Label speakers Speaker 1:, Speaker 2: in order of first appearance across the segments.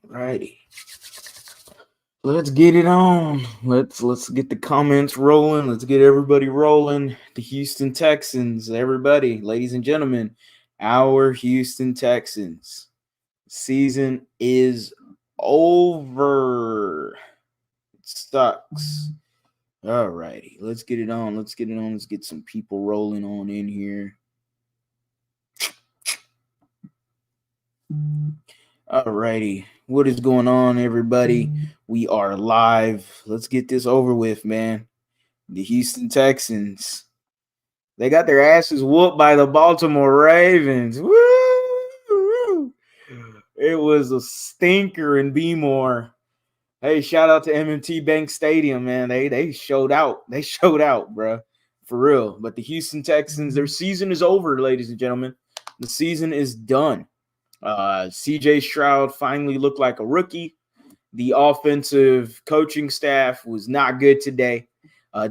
Speaker 1: Righty. Let's get it on. Let's get the comments rolling. Let's get everybody rolling. The Houston Texans, everybody, ladies and gentlemen, our Houston Texans. Season is over. It sucks. Alrighty. Let's get it on. Let's get it on. Let's get some people rolling on in here. Alrighty. What is going on, everybody? We are live. Let's get this over with, man. The Houston Texans. They got their asses whooped by the Baltimore Ravens. Woo! It was a stinker in B-more. Hey, shout out to M&T Bank Stadium, man. They showed out. They showed out, bro. For real. But the Houston Texans, their season is over, ladies and gentlemen. The season is done. CJ Stroud finally looked like a rookie. The offensive coaching staff was not good today.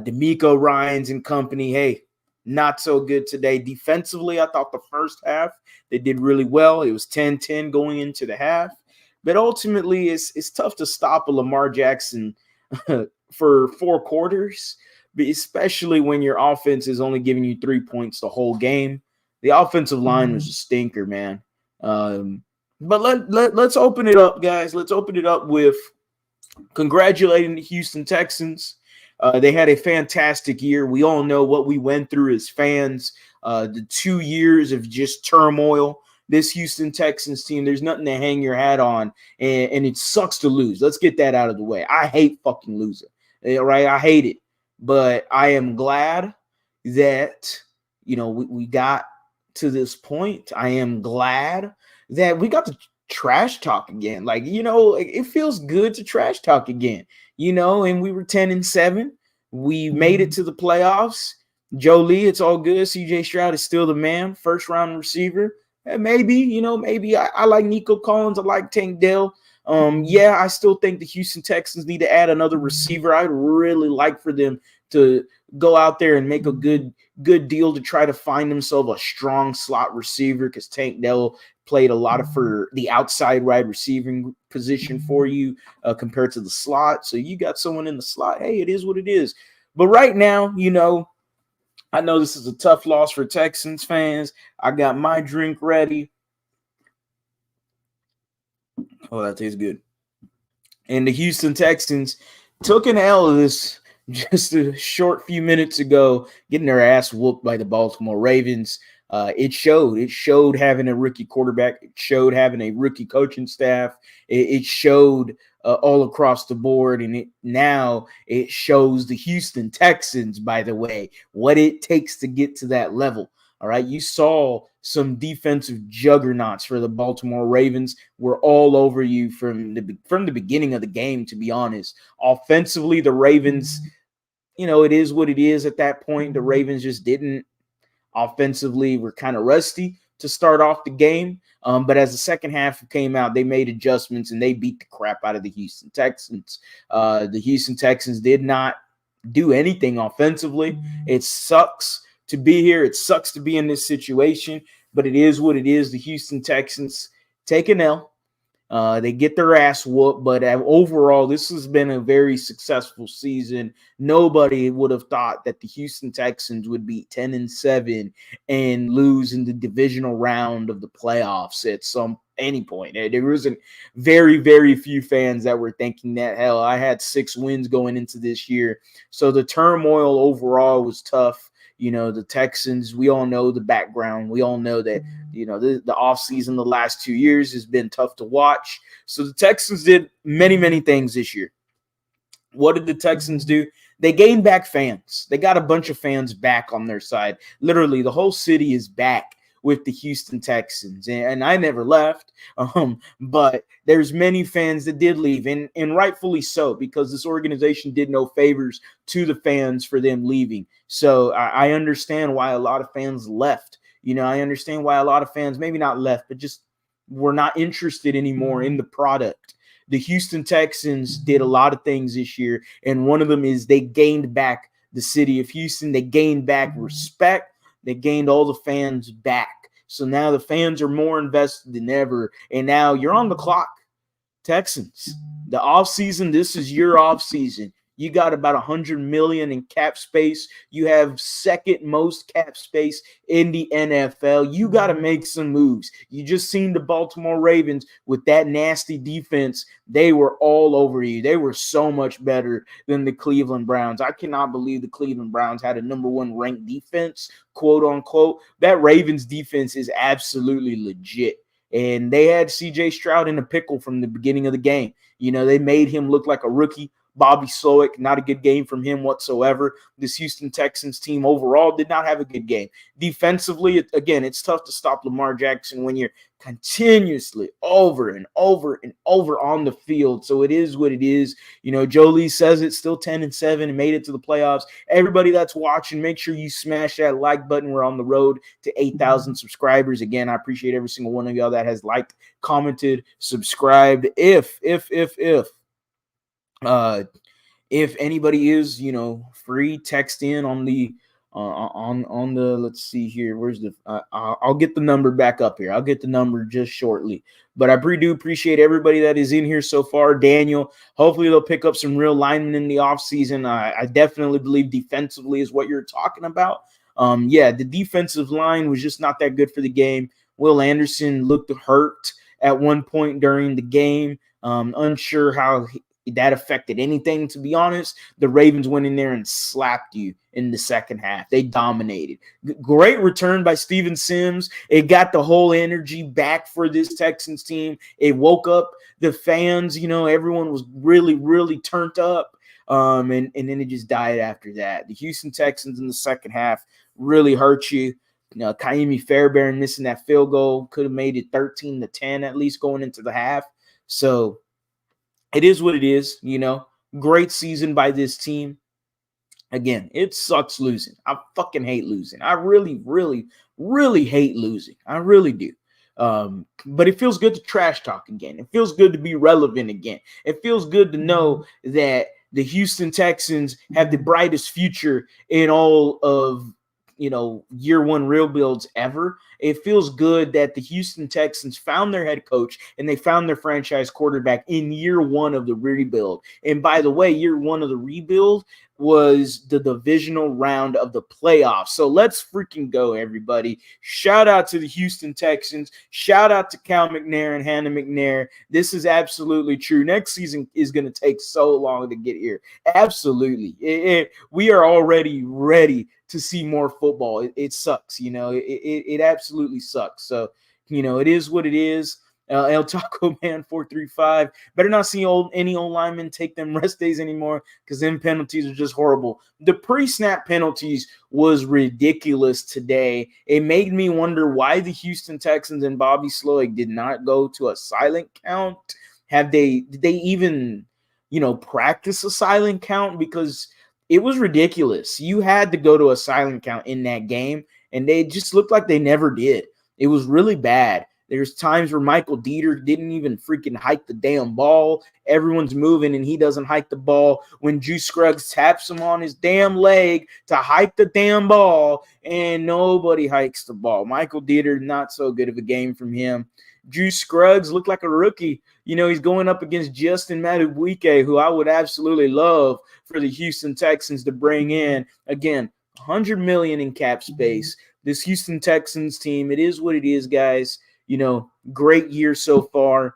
Speaker 1: D'Amico Ryans and company, hey, not so good today. Defensively, I thought the first half they did really well. It was 10-10 going into the half. But ultimately, it's tough to stop a Lamar Jackson for 4 quarters, especially when your offense is only giving you 3 points the whole game. The offensive line was a stinker, man. But let's open it up, guys. Let's open it up with congratulating the Houston Texans. They had a fantastic year. We all know what we went through as fans. The 2 years of just turmoil. This Houston Texans team, there's nothing to hang your hat on, and it sucks to lose. Let's get that out of the way. I hate fucking losing, right? I hate it, but I am glad that we got to this point. I am glad that we got to trash talk again. Like, it feels good to trash talk again, and we were 10-7. We made it to the playoffs. Joe Lee, it's all good. CJ Stroud is still the man, first round receiver. And maybe I like Nico Collins. I like Tank Dell. I still think the Houston Texans need to add another receiver. I'd really like for them to go out there and make a good deal to try to find themselves a strong slot receiver, because Tank Dell played a lot for the outside wide receiving position for you compared to the slot. So you got someone in the slot. Hey, it is what it is. But right now, I know this is a tough loss for Texans fans. I got my drink ready. Oh, that tastes good. And the Houston Texans took an L of this just a short few minutes ago, getting their ass whooped by the Baltimore Ravens. It showed. It showed having a rookie quarterback. It showed having a rookie coaching staff. It showed all across the board, and now it shows the Houston Texans, by the way, what it takes to get to that level. All right, you saw some defensive juggernauts for the Baltimore Ravens. Were all over you from the beginning of the game, to be honest. Offensively, the Ravens, it is what it is at that point. The Ravens just didn't. Offensively, were kind of rusty to start off the game. But as the second half came out, they made adjustments and they beat the crap out of the Houston Texans. The Houston Texans did not do anything offensively. It sucks to be here. It sucks to be in this situation, but it is what it is. The Houston Texans take an L. They get their ass whooped, but overall, this has been a very successful season. Nobody would have thought that the Houston Texans would be 10-7 and lose in the divisional round of the playoffs at any point. There wasn't very, very few fans that were thinking that. Hell, I had 6 wins going into this year. So the turmoil overall was tough. The Texans, we all know the background. We all know that, the offseason the last 2 years has been tough to watch. So the Texans did many, many things this year. What did the Texans do? They gained back fans. They got a bunch of fans back on their side. Literally, the whole city is back with the Houston Texans. And I never left, but there's many fans that did leave, and rightfully so, because this organization did no favors to the fans for them leaving. So I understand why a lot of fans left. I understand why a lot of fans maybe not left, but just were not interested anymore in the product. The Houston Texans did a lot of things this year, and one of them is they gained back the city of Houston. They gained back respect. They gained all the fans back. So now the fans are more invested than ever, and now you're on the clock. Texans. The offseason, this is your offseason. You got about $100 million in cap space. You have second most cap space in the NFL. You got to make some moves. You just seen the Baltimore Ravens with that nasty defense. They were all over you. They were so much better than the Cleveland Browns. I cannot believe the Cleveland Browns had a number one ranked defense, quote unquote. That Ravens defense is absolutely legit. And they had CJ Stroud in a pickle from the beginning of the game. You know, they made him look like a rookie. Bobby Slowick, not a good game from him whatsoever. This Houston Texans team overall did not have a good game. Defensively, again, it's tough to stop Lamar Jackson when you're continuously over and over and over on the field. So it is what it is. You know, Jolie says it's still 10-7 and made it to the playoffs. Everybody that's watching, make sure you smash that like button. We're on the road to 8,000 subscribers. Again, I appreciate every single one of y'all that has liked, commented, subscribed. If anybody is, you know, free, text in on the let's see here. Where's the I'll get the number back up here. I'll get the number just shortly. But I do appreciate everybody that is in here so far. Daniel, hopefully they'll pick up some real linemen in the offseason. I definitely believe defensively is what you're talking about. Yeah, the defensive line was just not that good for the game. Will Anderson looked hurt at one point during the game. Unsure how that affected anything, to be honest. The Ravens went in there and slapped you in the second half. They dominated. Great return by Steven Sims. It got the whole energy back for this Texans team. It woke up the fans. You know, everyone was really, really turned up. And then it just died after that. The Houston Texans in the second half really hurt you. You know, Kaimi Fairbairn missing that field goal could have made it 13-10 at least going into the half. So it is what it is, you know. Great season by this team. Again, it sucks losing. I fucking hate losing. I really, really, really hate losing. I really do. But it feels good to trash talk again. It feels good to be relevant again. It feels good to know that the Houston Texans have the brightest future in all of, you know, year one real builds ever. It feels good that the Houston Texans found their head coach and they found their franchise quarterback in year one of the rebuild. And by the way, year one of the rebuild was the divisional round of the playoffs. So let's freaking go, everybody. Shout out to the Houston Texans. Shout out to Cal McNair and Hannah McNair. This is absolutely true. Next season is going to take so long to get here. Absolutely. We are already ready to see more football. It sucks, you know. It absolutely sucks. So, you know, it is what it is. El Taco Man 435. Better not see any old linemen take them rest days anymore, because them penalties are just horrible. The pre-snap penalties was ridiculous today. It made me wonder why the Houston Texans and Bobby Slowick did not go to a silent count. Did they even, you know, practice a silent count? Because it was ridiculous. You had to go to a silent count in that game, and they just looked like they never did. It was really bad. There's times where Michael Dieter didn't even freaking hike the damn ball. Everyone's moving, and he doesn't hike the ball. When Juice Scruggs taps him on his damn leg to hike the damn ball, and nobody hikes the ball. Michael Dieter, not so good of a game from him. Juice Scruggs looked like a rookie. You know, he's going up against Justin Madubuike, who I would absolutely love for the Houston Texans to bring in. Again, $100 million in cap space. This Houston Texans team, it is what it is, guys. You know, great year so far.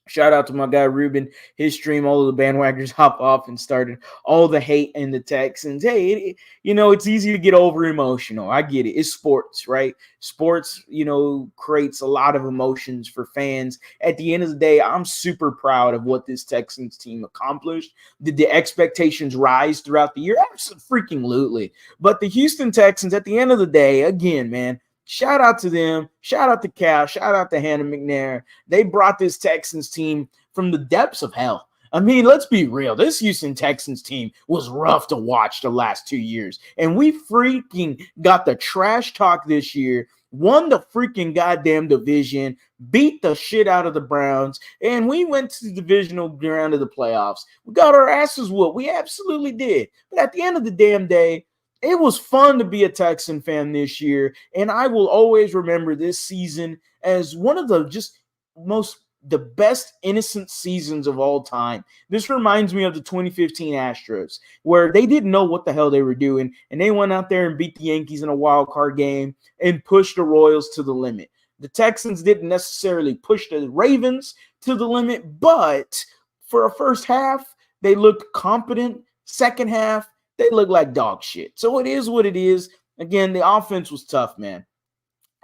Speaker 1: Shout out to my guy Ruben, his stream. All of the bandwagons hop off and started all the hate in the Texans. Hey, you know, it's easy to get over emotional. I get it. It's sports, right? Sports, you know, creates a lot of emotions for fans. At the end of the day, I'm super proud of what this Texans team accomplished. Did the expectations rise throughout the year? Absolutely. But the Houston Texans, at the end of the day, again, man, shout out to them. Shout out to Cal. Shout out to Hannah McNair. They brought this Texans team from the depths of hell. I mean, let's be real. This Houston Texans team was rough to watch the last 2 years. And we freaking got the trash talk this year, won the freaking goddamn division, beat the shit out of the Browns, and we went to the divisional round of the playoffs. We got our asses whooped. We absolutely did. But at the end of the damn day, it was fun to be a Texan fan this year, and I will always remember this season as one of the just most the best innocent seasons of all time. This reminds me of the 2015 Astros, where they didn't know what the hell they were doing, and they went out there and beat the Yankees in a wild card game and pushed the Royals to the limit. The Texans didn't necessarily push the Ravens to the limit, but for a first half, they looked competent. Second half, they looked like dog shit. So it is what it is. Again, the offense was tough, man.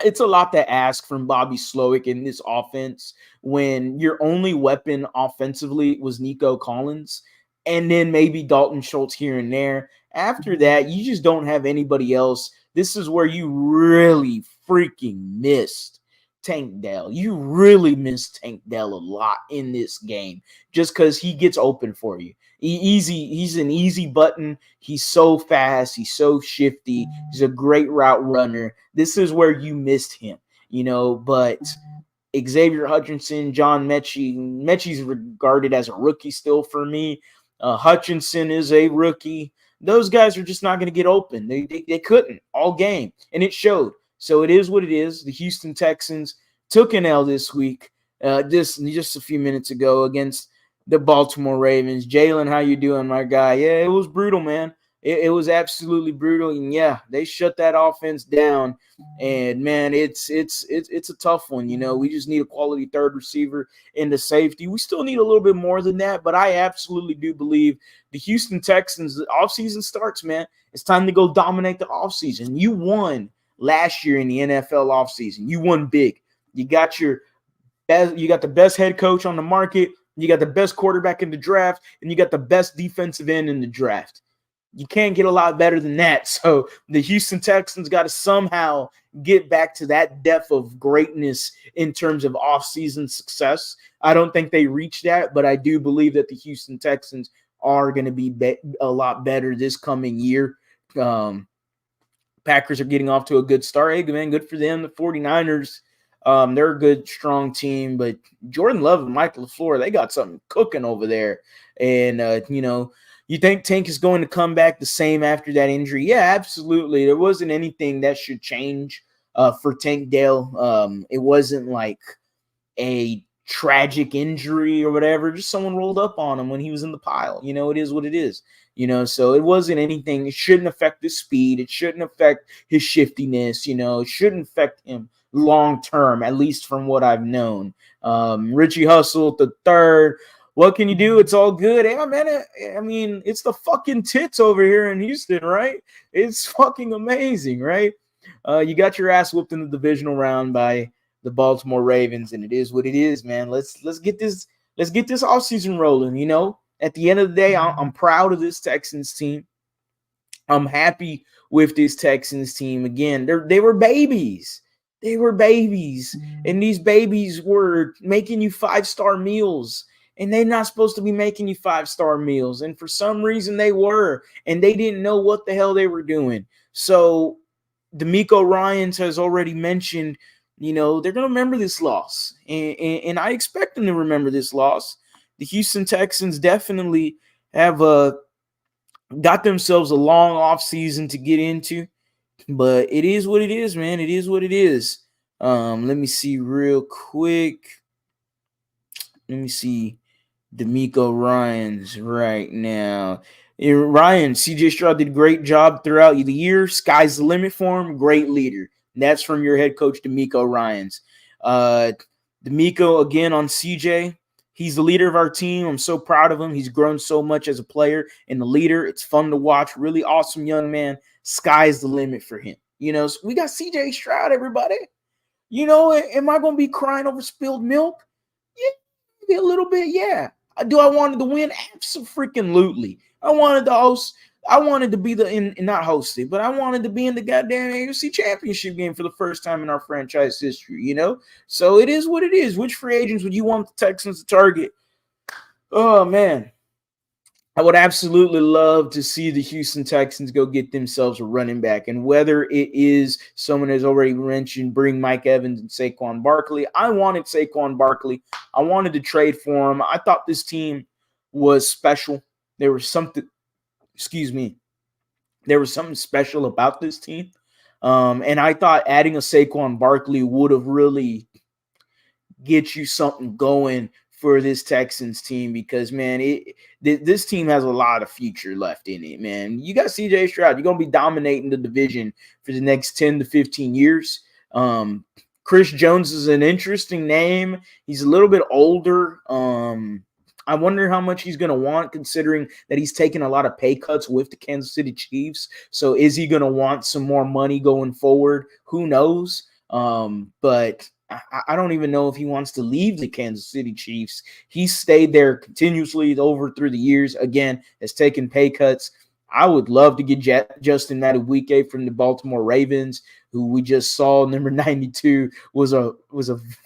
Speaker 1: It's a lot to ask from Bobby Slowick in this offense when your only weapon offensively was Nico Collins and then maybe Dalton Schultz here and there. After that, you just don't have anybody else. This is where you really freaking missed Tank Dell. You really missed Tank Dell a lot in this game just because he gets open for you. He's an easy button. He's so fast. He's so shifty. He's a great route runner. This is where you missed him, but Xavier Hutchinson, John Mechie. Mechie's regarded as a rookie still for me. Hutchinson is a rookie. Those guys are just not going to get open. They couldn't all game, and it showed. So it is what it is. The Houston Texans took an L this week, just a few minutes ago against the Baltimore Ravens. Jalen, how you doing, my guy? Yeah, it was brutal, man. It was absolutely brutal, and yeah, they shut that offense down. And man, it's a tough one. We just need a quality third receiver in the safety. We still need a little bit more than that, but I absolutely do believe the Houston Texans, the offseason starts, man. It's time to go dominate the offseason. You won last year in the NFL offseason. You won big. You got the best head coach on the market. You got the best quarterback in the draft, and you got the best defensive end in the draft. You can't get a lot better than that. So the Houston Texans got to somehow get back to that depth of greatness in terms of offseason success. I don't think they reached that, but I do believe that the Houston Texans are going to be a lot better this coming year. Packers are getting off to a good start. Hey, man, good for them. The 49ers, they're a good, strong team, but Jordan Love and Mike LaFleur, they got something cooking over there. And, you think Tank is going to come back the same after that injury? Yeah, absolutely. There wasn't anything that should change for Tank Dell. It wasn't like a tragic injury or whatever. Just someone rolled up on him when he was in the pile. It is what it is. So it wasn't anything. It shouldn't affect his speed. It shouldn't affect his shiftiness. It shouldn't affect him long term, at least from what I've known. Richie Hustle the third. What can you do? It's all good. Hey, man, I mean, it's the fucking tits over here in Houston, right? It's fucking amazing, right? You got your ass whooped in the divisional round by the Baltimore Ravens, and it is what it is, man. Let's get this offseason rolling. At the end of the day, I'm proud of this Texans team. I'm happy with this Texans team. Again, they were babies. They were babies, and these babies were making you 5-star meals. And they're not supposed to be making you 5-star meals. And for some reason they were. And they didn't know what the hell they were doing. So D'Amico Ryans has already mentioned, they're going to remember this loss. And I expect them to remember this loss. The Houston Texans definitely have got themselves a long offseason to get into. But it is what it is, man. It is what it is. Let me see real quick. Let me see. D'Amico Ryans right now. Ryan, CJ Stroud did a great job throughout the year. Sky's the limit for him. Great leader. And that's from your head coach, D'Amico Ryans. D'Amico, again, on CJ. He's the leader of our team. I'm so proud of him. He's grown so much as a player and a leader. It's fun to watch. Really awesome young man. Sky's the limit for him. So we got CJ Stroud, everybody. Am I going to be crying over spilled milk? Yeah, a little bit, yeah. Do I wanted to win? Absolutely. I wanted to host. I wanted to be not hosted, but I wanted to be in the goddamn AFC Championship game for the first time in our franchise history, So it is what it is. Which free agents would you want the Texans to target? Oh, man. I would absolutely love to see the Houston Texans go get themselves a running back. And whether it is someone has already mentioned, bring Mike Evans and Saquon Barkley. I wanted Saquon Barkley. I wanted to trade for him. I thought this team was special. There was something, there was something special about this team. And I thought adding a Saquon Barkley would have really get you something going for this Texans team because, man, this team has a lot of future left in it, man. You got CJ Stroud. You're going to be dominating the division for the next 10 to 15 years. Chris Jones is an interesting name. He's a little bit older. I wonder how much he's going to want, considering that he's taken a lot of pay cuts with the Kansas City Chiefs. So is he going to want some more money going forward? Who knows? But I don't even know if he wants to leave the Kansas City Chiefs. He stayed there continuously over through the years. Again, has taken pay cuts. I would love to get Justin Madubuike from the Baltimore Ravens, who we just saw, number 92, was a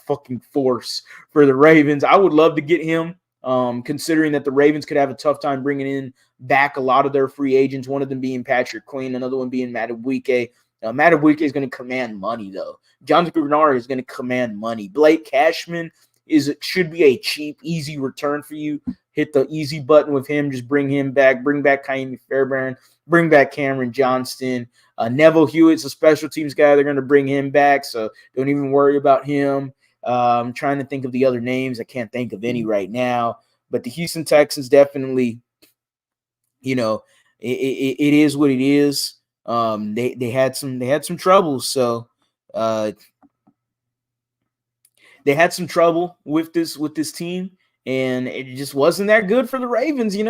Speaker 1: fucking force for the Ravens. I would love to get him, considering that the Ravens could have a tough time bringing in back a lot of their free agents, one of them being Patrick Queen, another one being Madubuike. Madubuike is going to command money, though. Jonathan Bernard is going to command money. Blake Cashman should be a cheap, easy return for you. Hit the easy button with him. Just bring him back. Bring back Kaimi Fairbairn. Bring back Cameron Johnston. Neville Hewitt's a special teams guy. They're going to bring him back, so don't even worry about him. I'm trying to think of the other names. I can't think of any right now. But the Houston Texans definitely, it is what it is. They had some troubles, so they had some trouble with this team, and it just wasn't that good for the Ravens. It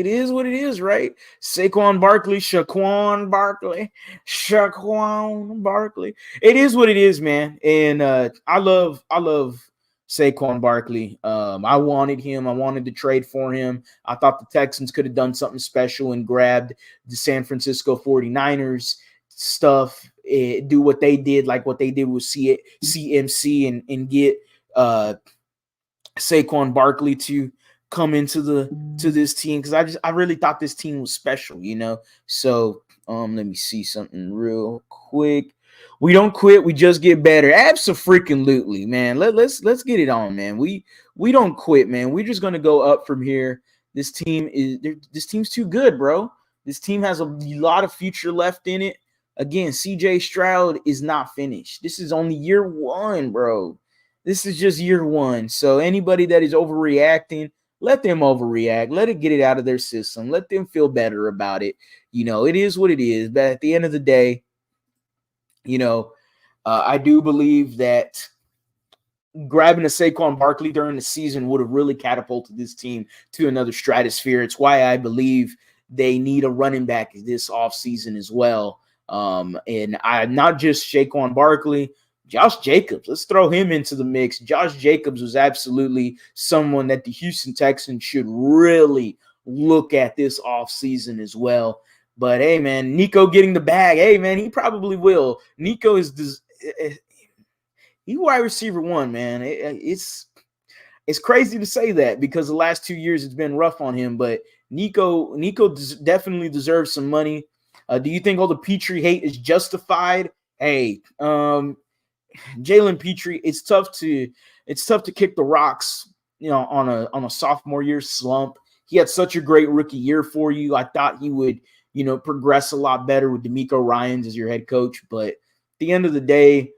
Speaker 1: is what it is, right? Saquon Barkley. It is what it is, man. And I love Saquon Barkley. I wanted him. I wanted to trade for him. I thought the Texans could have done something special and grabbed the San Francisco 49ers stuff, do what they did, like what they did with CMC, and get Saquon Barkley to come into this team, because I really thought this team was special, So let me see something real quick. We don't quit, we just get better. Abso-freaking-lutely, man. Let's get it on, man. We don't quit, man. We're just gonna go up from here. This team's too good, bro. This team has a lot of future left in it. Again, CJ Stroud is not finished. This is only year one, bro. This is just year one. So anybody that is overreacting, let them overreact. Let it get it out of their system. Let them feel better about it. It is what it is. But at the end of the day, I do believe that grabbing a Saquon Barkley during the season would have really catapulted this team to another stratosphere. It's why I believe they need a running back this offseason as well. And I'm not just Saquon Barkley, Josh Jacobs. Let's throw him into the mix. Josh Jacobs was absolutely someone that the Houston Texans should really look at this offseason as well. But hey, man, Nico getting the bag. Hey, man, he probably will. Nico is he's wide receiver one, man. It's crazy to say that because the last 2 years it's been rough on him. But Nico definitely deserves some money. Do you think all the Petrie hate is justified? Hey, Jalen Petrie, it's tough to kick the rocks, on a sophomore year slump. He had such a great rookie year for you. I thought he would, progress a lot better with DeMeco Ryans as your head coach. But at the end of the day,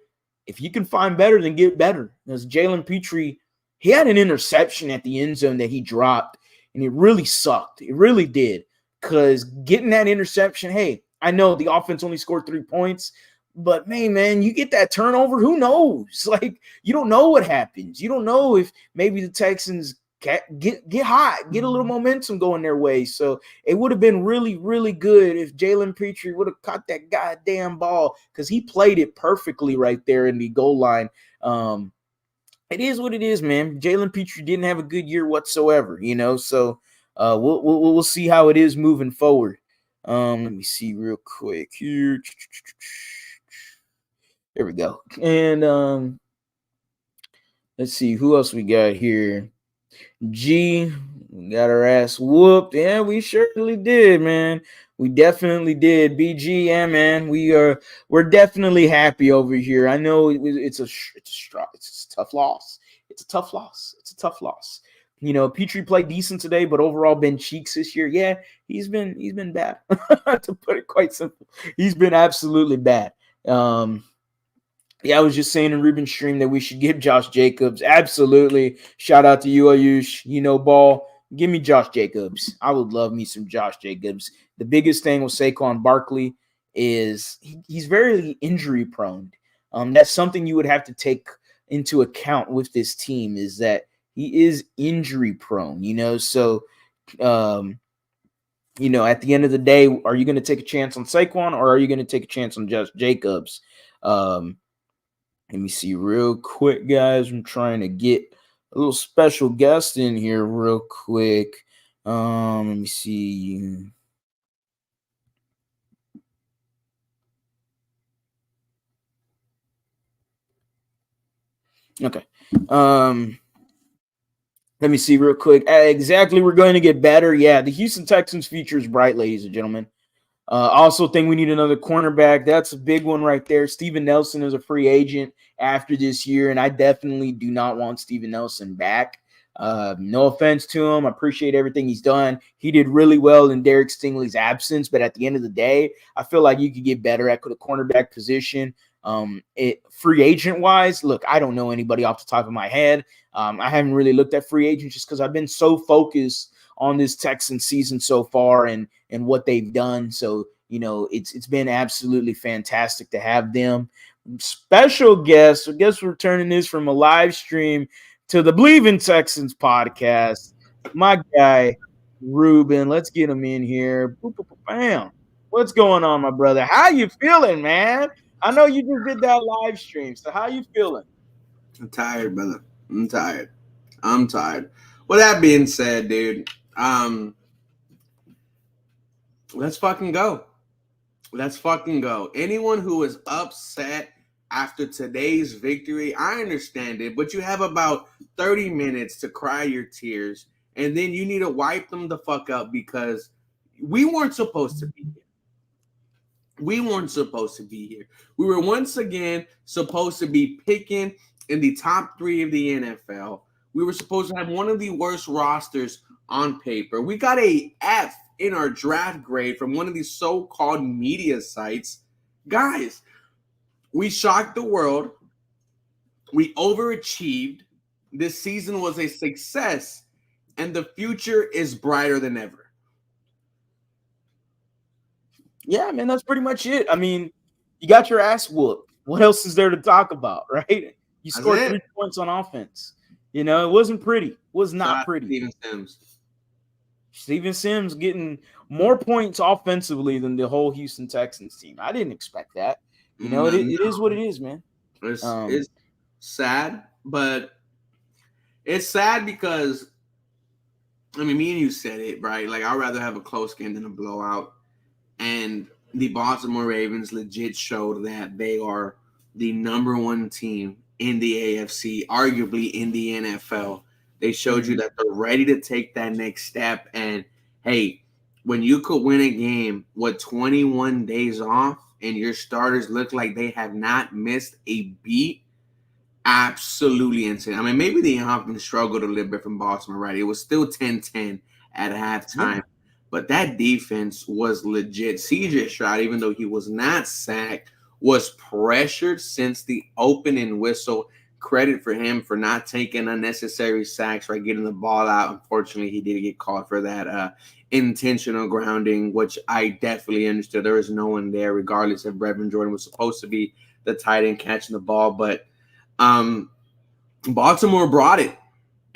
Speaker 1: if you can find better, then get better. Because Jalen Petrie, he had an interception at the end zone that he dropped, and it really sucked. It really did. Because getting that interception, hey, I know the offense only scored 3 points, but man, you get that turnover, who knows? Like, you don't know what happens. You don't know if maybe the Texans get hot, get a little momentum going their way. So it would have been really, really good if Jalen Petrie would have caught that goddamn ball, because he played it perfectly right there in the goal line. It is what it is, man. Jalen Petrie didn't have a good year whatsoever, so we'll see how it is moving forward. Let me see real quick here. There we go. And let's see who else we got here. G, we got our ass whooped. Yeah, we surely did, man. We definitely did. BG, yeah, man. We're definitely happy over here. I know it's a tough loss. It's a tough loss. Petrie played decent today, but overall, Ben Cheeks this year, yeah, he's been bad. To put it quite simple, he's been absolutely bad. Yeah, I was just saying in Ruben's stream that we should give Josh Jacobs. Absolutely. Shout out to you, Ayush. You know, ball. Give me Josh Jacobs. I would love me some Josh Jacobs. The biggest thing with Saquon Barkley is he's very injury prone. That's something you would have to take into account with this team is that he is injury prone, you know. So um, at the end of the day, are you going to take a chance on Saquon or are you going to take a chance on Josh Jacobs? Um, Let me see real quick, guys. I'm trying to get a little special guest in here real quick. Let me see. Okay. Let me see real quick. Exactly, we're going to get better. Yeah, the Houston Texans future is bright, ladies and gentlemen. Also think we need another cornerback. That's a big one right there. Steven Nelson is a free agent after this year, and I definitely do not want Steven Nelson back. No offense to him. I appreciate everything he's done. He did really well in Derek Stingley's absence, but at the end of the day, I feel like you could get better at the cornerback position. Free agent wise, look, I don't know anybody off the top of my head. I haven't really looked at free agents just because I've been so focused on this Texan season so far and what they've done. So, it's been absolutely fantastic to have them. Special guest, I guess we're turning this from a live stream to the Believe in Texans podcast. My guy, Ruben, let's get him in here. Boop, boop, boop, bam. What's going on, my brother? How you feeling, man? I know you just did that live stream, so how you feeling?
Speaker 2: I'm tired, brother. I'm tired. With that being said, dude, let's fucking go. Let's fucking go. Anyone who is upset after today's victory, I understand it, but you have about 30 minutes to cry your tears, and then you need to wipe them the fuck up because we weren't supposed to be here. We weren't supposed to be here. We were once again supposed to be picking in the top 3 of the NFL. We were supposed to have one of the worst rosters on paper. We got a F in our draft grade from one of these so-called media sites. Guys, we shocked the world. We overachieved. This season was a success, and the future is brighter than ever.
Speaker 1: Yeah, man, that's pretty much it. I mean, you got your ass whooped. What else is there to talk about, right? You scored 3 points on offense. It wasn't pretty. It was not pretty.
Speaker 2: Steven Sims.
Speaker 1: Steven Sims getting more points offensively than the whole Houston Texans team. I didn't expect that. It is what it is, man.
Speaker 2: It's sad, but it's sad because, I mean, me and you said it, right? Like, I'd rather have a close game than a blowout. And the Baltimore Ravens legit showed that they are the number 1 team in the AFC, arguably in the NFL. They showed you that they're ready to take that next step. And, hey, when you could win a game with 21 days off and your starters look like they have not missed a beat, absolutely insane. I mean, maybe the offense struggled a little bit from Baltimore, right? It was still 10-10 at halftime. Yeah. But that defense was legit. CJ Stroud, even though he was not sacked, was pressured since the opening whistle. Credit for him for not taking unnecessary sacks, right? Getting the ball out. Unfortunately, he did get called for that intentional grounding, which I definitely understood. There was no one there, regardless if Brevin Jordan was supposed to be the tight end catching the ball. But Baltimore brought it,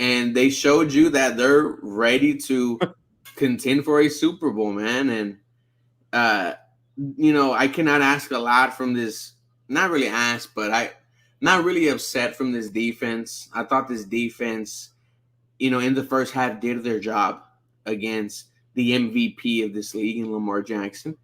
Speaker 2: and they showed you that they're ready to contend for a Super Bowl, man. And I cannot ask a lot from this. Not really ask, but I'm not really upset from this defense. I thought this defense, in the first half did their job against the MVP of this league in Lamar Jackson.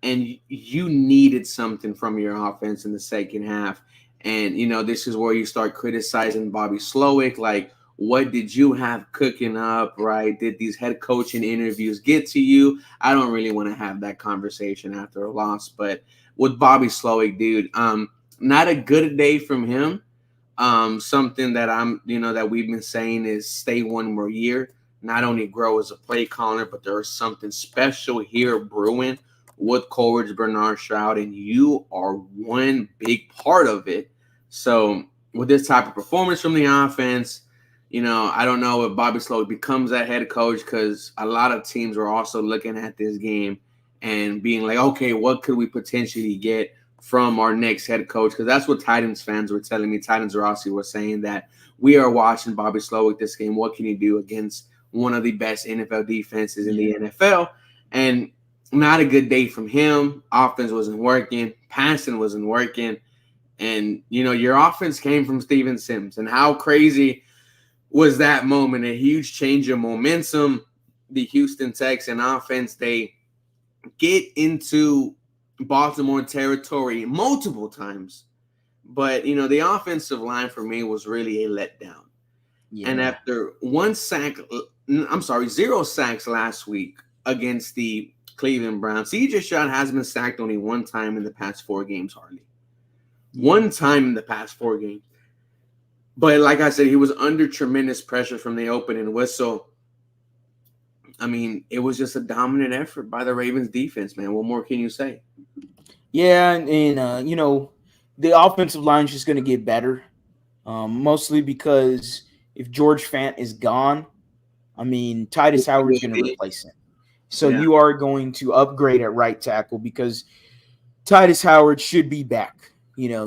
Speaker 2: And you needed something from your offense in the second half. And, this is where you start criticizing Bobby Slowick. Like, what did you have cooking up, right? Did these head coaching interviews get to you? I don't really want to have that conversation after a loss. But with Bobby Slowick, dude, not a good day from him. Something that that we've been saying is stay one more year. Not only grow as a play caller, but there is something special here brewing with Coleridge Bernard Stroud, and you are one big part of it. So with this type of performance from the offense, I don't know if Bobby Slow becomes that head coach, because a lot of teams were also looking at this game and being like, okay, what could we potentially get from our next head coach? Because that's what Titans fans were telling me. Titans Rossi was saying that we are watching Bobby Slowick this game. What can he do against one of the best NFL defenses in the NFL? And not a good day from him. Offense wasn't working. Passing wasn't working. And, your offense came from Steven Sims. And how crazy was that moment? A huge change of momentum. The Houston Texans offense, they get into Baltimore territory multiple times. But, the offensive line for me was really a letdown. Yeah. And after 0 sacks last week against the Cleveland Browns, CJ Stroud has been sacked only one time in the past 4 games, hardly. One time in the past 4 games. But like I said, he was under tremendous pressure from the opening whistle. I mean, it was just a dominant effort by the Ravens defense, man. What more can you say?
Speaker 1: Yeah, and the offensive line is just going to get better, mostly because if George Fant is gone, I mean, Titus Howard's going to replace him. So you are going to upgrade at right tackle because Titus Howard should be back,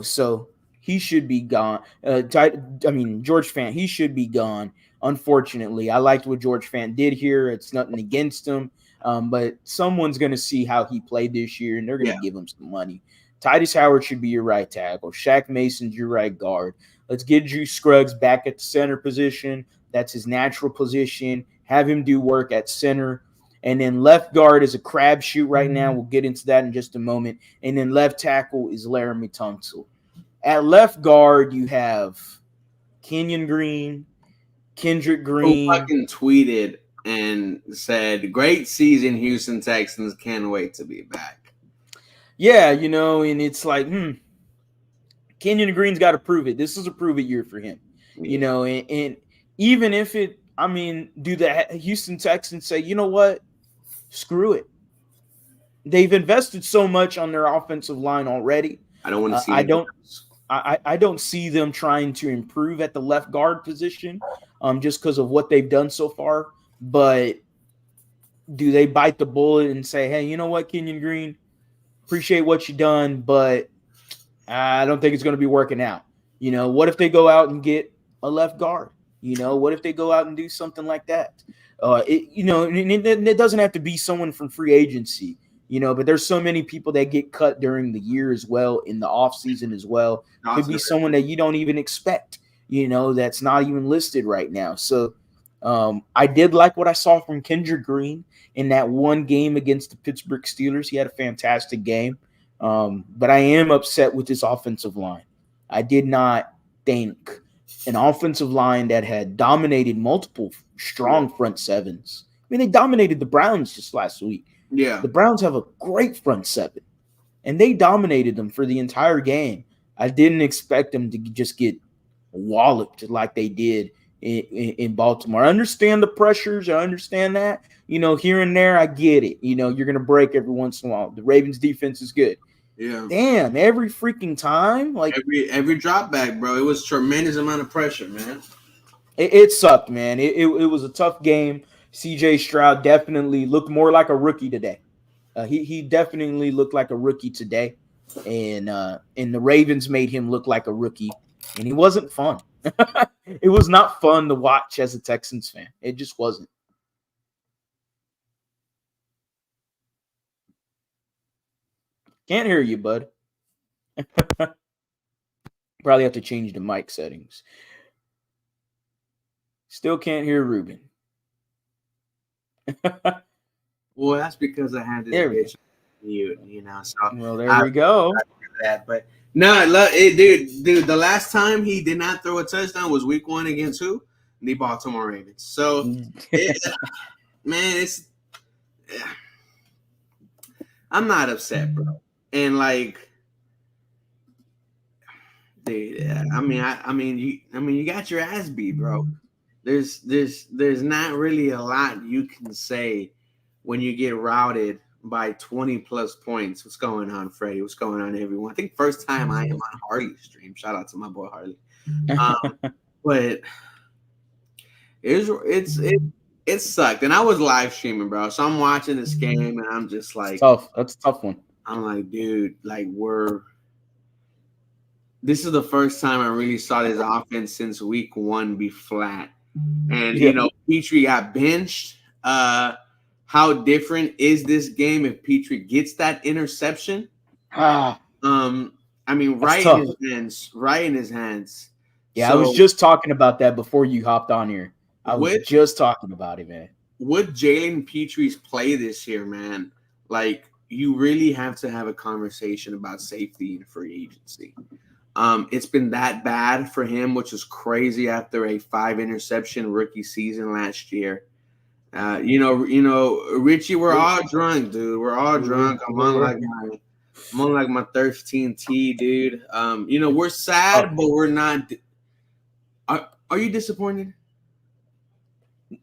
Speaker 1: so he should be gone. George Fant, he should be gone. Unfortunately, I liked what George Fant did here. It's nothing against him, but someone's going to see how he played this year, and they're going to give him some money. Titus Howard should be your right tackle. Shaq Mason's your right guard. Let's get Drew Scruggs back at the center position. That's his natural position. Have him do work at center. And then left guard is a crapshoot right now. We'll get into that in just a moment. And then left tackle is Laramie Tunsil. At left guard, you have Kenyon Green, Kendrick Green.
Speaker 2: Who fucking tweeted and said, "Great season, Houston Texans. Can't wait to be back."
Speaker 1: Yeah, and it's like, Kenyon Green's got to prove it. This is a prove it year for him. Yeah. And even if do the Houston Texans say, you know what? Screw it. They've invested so much on their offensive line already.
Speaker 2: I don't want to see
Speaker 1: I don't see them trying to improve at the left guard position just because of what they've done so far. But do they bite the bullet and say, hey, you know what, Kenyon Green, appreciate what you done, but I don't think it's going to be working out. What if they go out and get a left guard? What if they go out and do something like that? It doesn't have to be someone from free agency, but there's so many people that get cut during the year as well, in the off season as well. Could be someone that you don't even expect, that's not even listed right now. So I did like what I saw from Kendrick Green in that one game against the Pittsburgh Steelers. He had a fantastic game. But I am upset with this offensive line. I did not think an offensive line that had dominated multiple strong front sevens. They dominated the Browns just last week.
Speaker 2: Yeah.
Speaker 1: The Browns have a great front seven, and they dominated them for the entire game. I didn't expect them to just get walloped like they did in Baltimore. I understand the pressures. I understand that. Here and there, I get it. You're going to break every once in a while. The Ravens defense is good.
Speaker 2: Yeah.
Speaker 1: Damn, every freaking time. Like
Speaker 2: every drop back, bro. It was tremendous amount of pressure, man.
Speaker 1: It sucked, man. It was a tough game. CJ Stroud definitely looked more like a rookie today. He definitely looked like a rookie today. And the Ravens made him look like a rookie. And he wasn't fun. It was not fun to watch as a Texans fan. It just wasn't. Can't hear you, bud. Probably have to change the mic settings. Still can't hear Ruben.
Speaker 2: Well, that's because I had this mute, So
Speaker 1: well, there we go.
Speaker 2: That, but no, dude. The last time he did not throw a touchdown was Week 1 against who? The Baltimore Ravens. So, man, I'm not upset, bro. And dude, you got your ass beat, bro. There's not really a lot you can say when you get routed by 20 plus points. What's going on, Freddie? What's going on, everyone? I think first time I am on Harley's stream. Shout out to my boy Harley. But it sucked, and I was live streaming, bro. So I'm watching this game, and I'm just like,
Speaker 1: it's tough. That's a tough one.
Speaker 2: I'm like, dude, like this is the first time I really saw this offense since week 1 be flat. And Petrie got benched. How different is this game if Petrie gets that interception? I mean, right in his hands.
Speaker 1: Yeah, so, I was just talking about that before you hopped on here. I was just talking about it, man.
Speaker 2: With Jalen Petrie's play this year, man, like you really have to have a conversation about safety and free agency. It's been that bad for him, which is crazy after a 5 interception rookie season last year. Richie, we're all drunk, dude. We're all drunk. I'm on like my 13T, dude. We're sad, but we're not. Are you disappointed?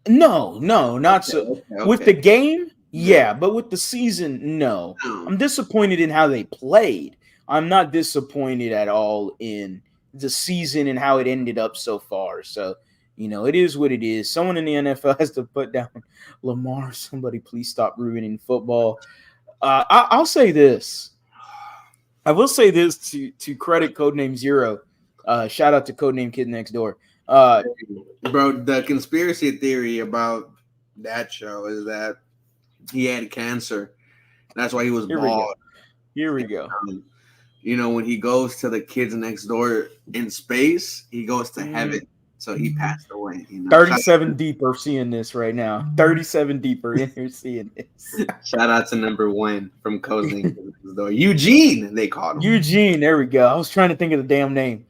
Speaker 1: No, not so. Okay. With the game, yeah, but with the season, no. I'm disappointed in how they played. I'm not disappointed at all in the season and how it ended up so far. So, it is what it is. Someone in the NFL has to put down Lamar. Somebody please stop ruining football. I'll say this. I will say this to credit Codename Zero. Shout out to Codename Kid Next Door.
Speaker 2: Bro, the conspiracy theory about that show is that he had cancer. That's why he was bald.
Speaker 1: Here we go.
Speaker 2: When he goes to the kids next door in space, he goes to heaven. So he passed away.
Speaker 1: 37 deeper seeing this right now. 37 deeper in here seeing this.
Speaker 2: Shout out to number 1 from Codename Next Door. Eugene, they called him.
Speaker 1: Eugene, there we go. I was trying to think of the damn name.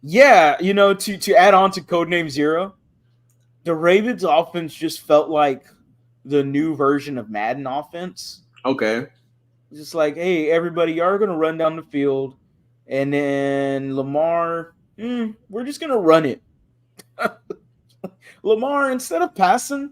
Speaker 1: Yeah, to add on to Codename Zero, the Ravens offense just felt like the new version of Madden offense.
Speaker 2: Okay.
Speaker 1: Just like, hey, everybody, y'all going to run down the field, and then Lamar, we're just going to run it. Lamar, instead of passing,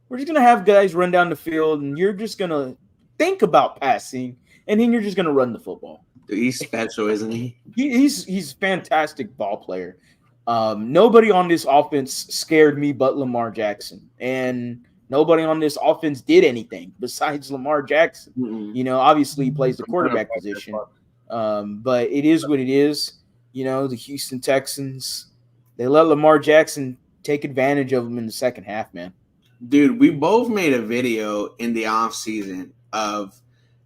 Speaker 1: we're just going to have guys run down the field, and you're just going to think about passing, and then you're just going to run the football.
Speaker 2: Dude, he's special, isn't he?
Speaker 1: He's a fantastic ball player. Nobody on this offense scared me but Lamar Jackson. And nobody on this offense did anything besides Lamar Jackson. Mm-hmm. Obviously he plays the quarterback position. But it is what it is. The Houston Texans, they let Lamar Jackson take advantage of him in the second half, man.
Speaker 2: Dude, we both made a video in the offseason of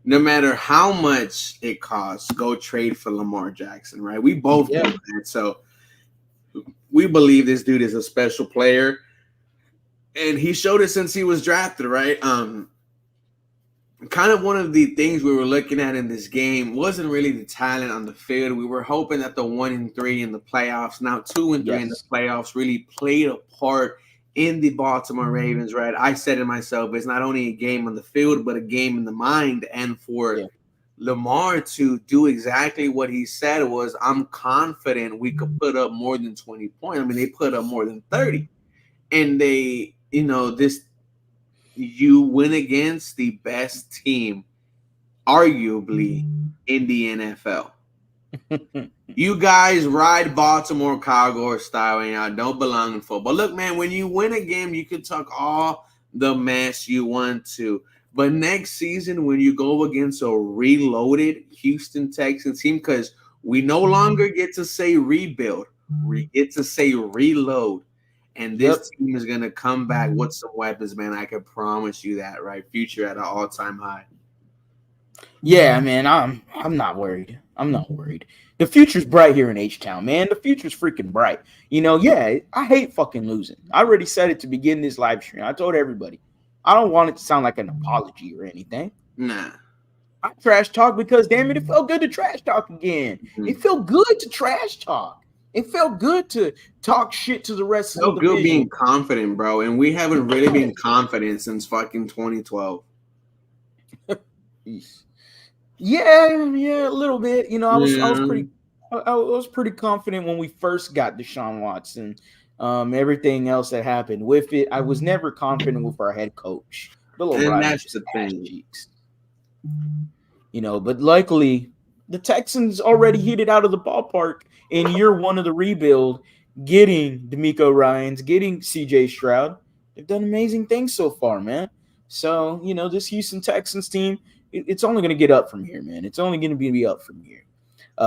Speaker 2: no matter how much it costs, go trade for Lamar Jackson, right? We both do that. So we believe this dude is a special player. And he showed it since he was drafted, right? Kind of one of the things we were looking at in this game wasn't really the talent on the field. We were hoping that the 1-3 in the playoffs, now 2-3 in the playoffs, really played a part in the Baltimore Ravens, right? I said to myself, it's not only a game on the field, but a game in the mind. And for Lamar to do exactly what he said was, I'm confident we could put up more than 20 points. I mean, they put up more than 30. And they, you win against the best team, arguably, in the NFL. You guys ride Baltimore Cowboy style and y'all don't belong in football. Look, man, when you win a game, you can talk all the mess you want to. But next season, when you go against a reloaded Houston Texans team, because we no longer get to say rebuild, we get to say reload. And this team is going to come back with some weapons, man. I can promise you that, right? Future at an all-time high.
Speaker 1: Yeah, man, I'm not worried. I'm not worried. The future's bright here in H-Town, man. The future's freaking bright. I hate fucking losing. I already said it to begin this live stream. I told everybody. I don't want it to sound like an apology or anything.
Speaker 2: Nah.
Speaker 1: I trash talk because, damn it felt good to trash talk again. Mm-hmm. It felt good to trash talk. It felt good to talk shit to the rest of the division. It felt good
Speaker 2: being confident, bro. And we haven't really been confident since fucking 2012.
Speaker 1: Yeah, a little bit. I was pretty confident when we first got Deshaun Watson. Everything else that happened with it, I was never confident with our head coach. Bill
Speaker 2: And
Speaker 1: O'Brien
Speaker 2: that's
Speaker 1: just
Speaker 2: the
Speaker 1: ass
Speaker 2: thing.
Speaker 1: cheeks. But luckily the Texans already hit it out of the ballpark in year one of the rebuild, getting D'Amico Ryans, getting CJ Stroud. They've done amazing things so far, man. So, this Houston Texans team, it's only going to get up from here, man. It's only going to be up from here.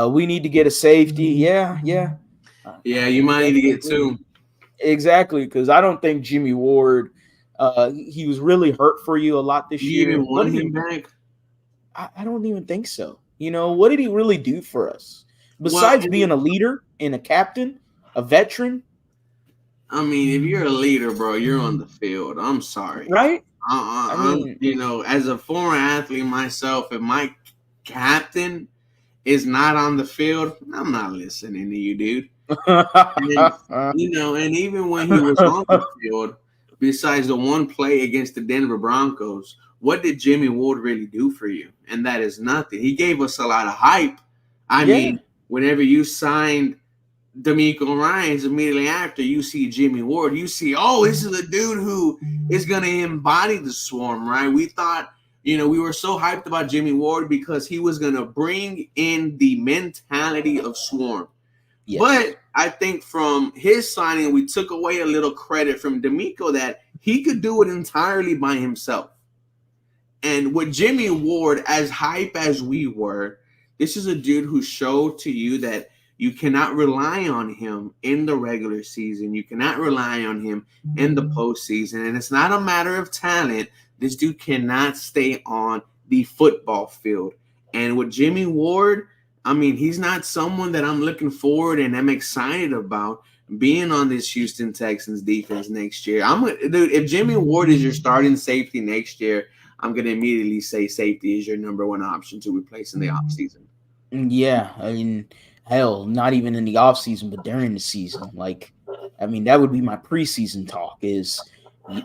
Speaker 1: We need to get a safety. Yeah, yeah.
Speaker 2: Yeah, you
Speaker 1: We
Speaker 2: might need to
Speaker 1: definitely
Speaker 2: get
Speaker 1: do.
Speaker 2: two.
Speaker 1: Exactly, because I don't think Jimmy Ward, he was really hurt for you a lot this
Speaker 2: You even
Speaker 1: year. What
Speaker 2: want
Speaker 1: did
Speaker 2: him
Speaker 1: he
Speaker 2: back?
Speaker 1: I don't even think so. What did he really do for us?
Speaker 2: Well,
Speaker 1: Besides being a leader and a captain, a veteran,
Speaker 2: I mean, if you're a leader, bro, you're on the field. I'm sorry.
Speaker 1: right? I
Speaker 2: I'm,
Speaker 1: mean,
Speaker 2: as a former athlete myself, if my captain is not on the field, I'm not listening to you, dude. And and even when he was on the field, besides the one play against the Denver Broncos, what did Jimmy Ward really do for you? And that is nothing. He gave us a lot of hype. I
Speaker 1: yeah,
Speaker 2: mean, whenever you signed D'Amico Ryans immediately after, you see Jimmy Ward, you see, oh, this is a dude who is going to embody the swarm, right? We thought, we were so hyped about Jimmy Ward because he was going to bring in the mentality of swarm.
Speaker 1: yes,
Speaker 2: But I think from his signing, we took away a little credit from D'Amico that he could do it entirely by himself. And with Jimmy Ward, as hype as we were, this is a dude who showed to you that you cannot rely on him in the regular season. You cannot rely on him in the postseason. And it's not a matter of talent. This dude cannot stay on the football field. And with Jimmy Ward, I mean, he's not someone that I'm looking forward and I'm excited about being on this Houston Texans defense next year. Dude, if Jimmy Ward is your starting safety next year, I'm going to immediately say safety is your number one option to replace in the offseason.
Speaker 1: yeah. I mean, hell, not even in the off season, but during the season. Like, I mean, that would be my preseason talk. Is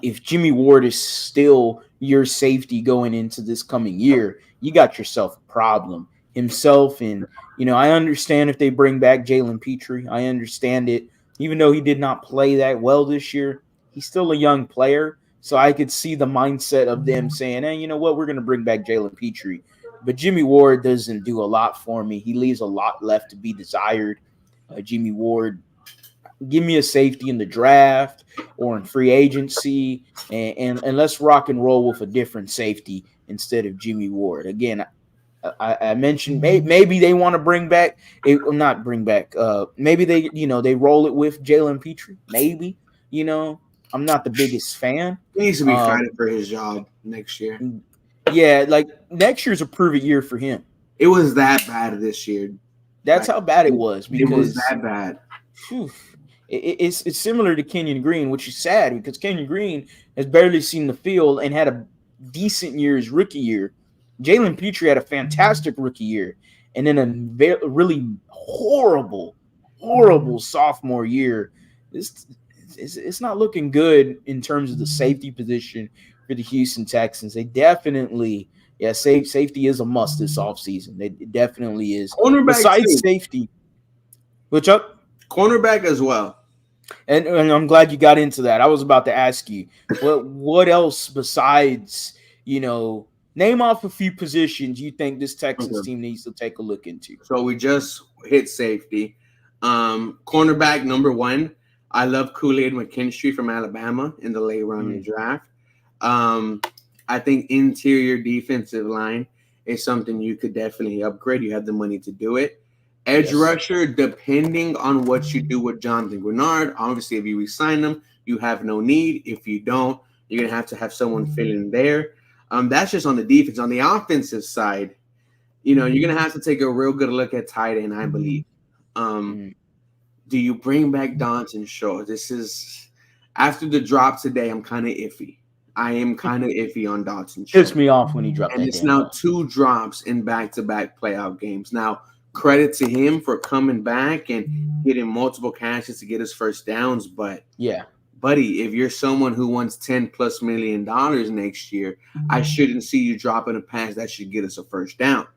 Speaker 1: if Jimmy Ward is still your safety going into this coming year, you got yourself a problem. Himself and I understand if they bring back Jalen Petrie. I understand it. Even though he did not play that well this year, he's still a young player. So I could see the mindset of them saying, hey, you know what, we're going to bring back Jalen Petrie. But Jimmy Ward doesn't do a lot for me. He leaves a lot left to be desired. Jimmy Ward, give me a safety in the draft or in free agency, and let's rock and roll with a different safety instead of Jimmy Ward. Again, I mentioned maybe they want to bring back, not bring back. Maybe they roll it with Jalen Petrie. Maybe I'm not the biggest fan.
Speaker 2: He needs to be
Speaker 1: Um,
Speaker 2: fighting for his job next year.
Speaker 1: yeah, like next year's a prove it year for him.
Speaker 2: It was that bad this year.
Speaker 1: That's
Speaker 2: Like
Speaker 1: how bad it
Speaker 2: it,
Speaker 1: was
Speaker 2: it was
Speaker 1: because
Speaker 2: that bad.
Speaker 1: whew, it's similar to Kenyon Green, which is sad because Kenyon Green has barely seen the field and had a decent year his rookie year. Jalen Petrie had a fantastic rookie year, and then a really horrible sophomore year. It's not looking good in terms of the safety position for the Houston Texans. They definitely, yeah, safety is a must this offseason. It definitely is.
Speaker 2: Cornerback
Speaker 1: Besides
Speaker 2: too.
Speaker 1: safety, which up.
Speaker 2: Cornerback as well.
Speaker 1: And I'm glad you got into that. I was about to ask you what else besides name off a few positions you think this Texans
Speaker 2: Okay.
Speaker 1: team needs to take a look into.
Speaker 2: So we just hit safety. Cornerback number one. I love Kool-Aid McKinstry from Alabama in the late round of the draft. Um, I think interior defensive line is something you could definitely upgrade. You have the money to do it. Edge
Speaker 1: Yes.
Speaker 2: rusher, depending on what you do with Jonathan Grenard. Obviously, if you resign him, you have no need. If you don't, you're gonna have to have someone fill in there. That's just on the defense. On the offensive side, you're gonna have to take a real good look at tight end, I believe. Um,
Speaker 1: Mm.
Speaker 2: do you bring back Dalton Shaw? This is after the drop today. I'm kind of iffy. I am kind of iffy on Dalton Shaw,
Speaker 1: Pissed me off when he dropped
Speaker 2: and
Speaker 1: that
Speaker 2: it's
Speaker 1: damn
Speaker 2: now
Speaker 1: ball.
Speaker 2: 2 drops in back-to-back playoff games. Now, credit to him for coming back and getting multiple catches to get his first downs, but
Speaker 1: Yeah.
Speaker 2: buddy, if you're someone who wants $10+ million next year, I shouldn't see you dropping a pass that should get us a first down.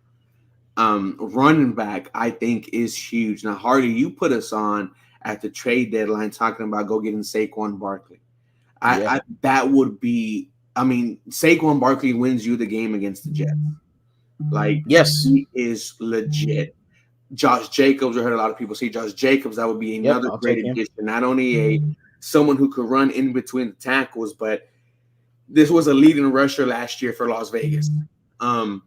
Speaker 2: Running back, I think, is huge. Now, Hardy, you put us on at the trade deadline talking about go getting Saquon Barkley.
Speaker 1: Yeah.
Speaker 2: That would be I mean, Saquon Barkley wins you the game against the Jets. Like,
Speaker 1: Yes.
Speaker 2: he is legit. Josh Jacobs, I heard a lot of people say Josh Jacobs. That would be
Speaker 1: Yep.
Speaker 2: another
Speaker 1: I'll
Speaker 2: great
Speaker 1: take him.
Speaker 2: addition. Not only a someone who could run in between the tackles, but this was a leading rusher last year for Las Vegas. Um,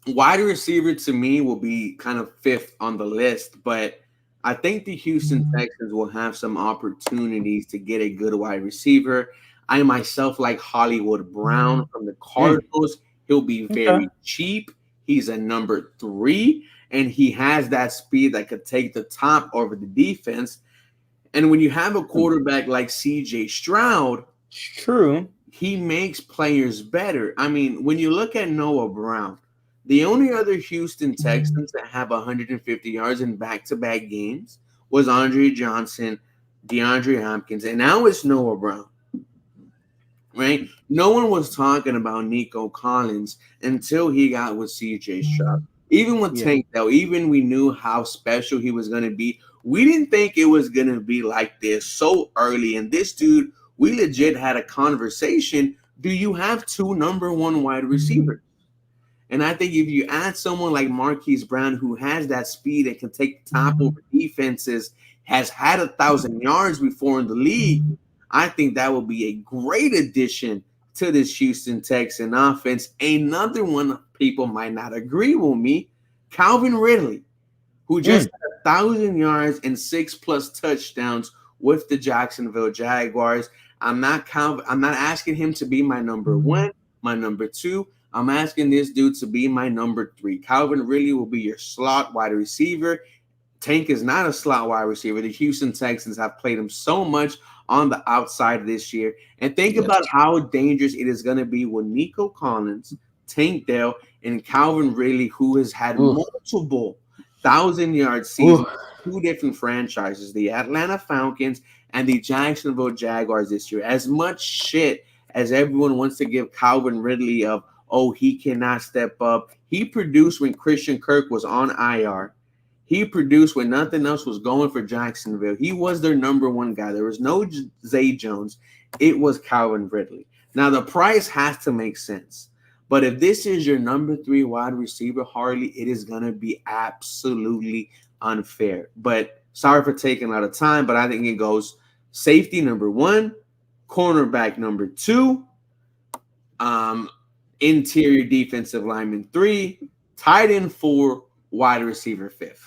Speaker 2: Wide receiver to me will be kind of fifth on the list, but I think the Houston Texans will have some opportunities to get a good wide receiver. I myself like Hollywood Brown from the
Speaker 1: Mm,
Speaker 2: Cardinals. He'll be
Speaker 1: okay.
Speaker 2: very cheap. He's a number 3, and he has that speed that could take the top over the defense. And when you have a quarterback like CJ Stroud,
Speaker 1: It's true.
Speaker 2: he makes players better. I mean, when you look at Noah Brown, the only other Houston Texans that have 150 yards in back-to-back games was Andre Johnson, DeAndre Hopkins, and now it's Noah Brown. Right? No one was talking about Nico Collins until he got with CJ Stroud. Even with
Speaker 1: Yeah.
Speaker 2: Tank, though, even we knew how special he was going to be. We didn't think it was going to be like this so early. And this dude, we legit had a conversation. Do you have 2 number 1 wide receivers? And I think if you add someone like Marquise Brown, who has that speed and can take the top over defenses, has had 1,000 yards before in the league, I think that will be a great addition to this Houston Texan offense. Another one people might not agree with me, Calvin Ridley, who just
Speaker 1: Mm,
Speaker 2: had 1,000 yards and 6+ touchdowns with the Jacksonville Jaguars. I'm not asking him to be my number 1, my number 2. I'm asking this dude to be my number 3. Calvin Ridley will be your slot wide receiver. Tank is not a slot wide receiver. The Houston Texans have played him so much on the outside this year. And think
Speaker 1: yes.
Speaker 2: about how dangerous it is going to be with Nico Collins, Tank Dell, and Calvin Ridley, who has had
Speaker 1: Ooh.
Speaker 2: multiple 1,000-yard
Speaker 1: Ooh.
Speaker 2: seasons, 2 different franchises, the Atlanta Falcons and the Jacksonville Jaguars this year. As much shit as everyone wants to give Calvin Ridley of, oh, he cannot step up. He produced when Christian Kirk was on IR. He produced when nothing else was going for Jacksonville. He was their number 1 guy. There was no Zay Jones. It was Calvin Ridley. Now, the price has to make sense. But if this is your number 3 wide receiver, Harley, it is going to be absolutely unfair. But sorry for taking a lot of time, but I think it goes safety number 1, cornerback number 2, um, interior defensive lineman 3, tight end 4, wide receiver 5th.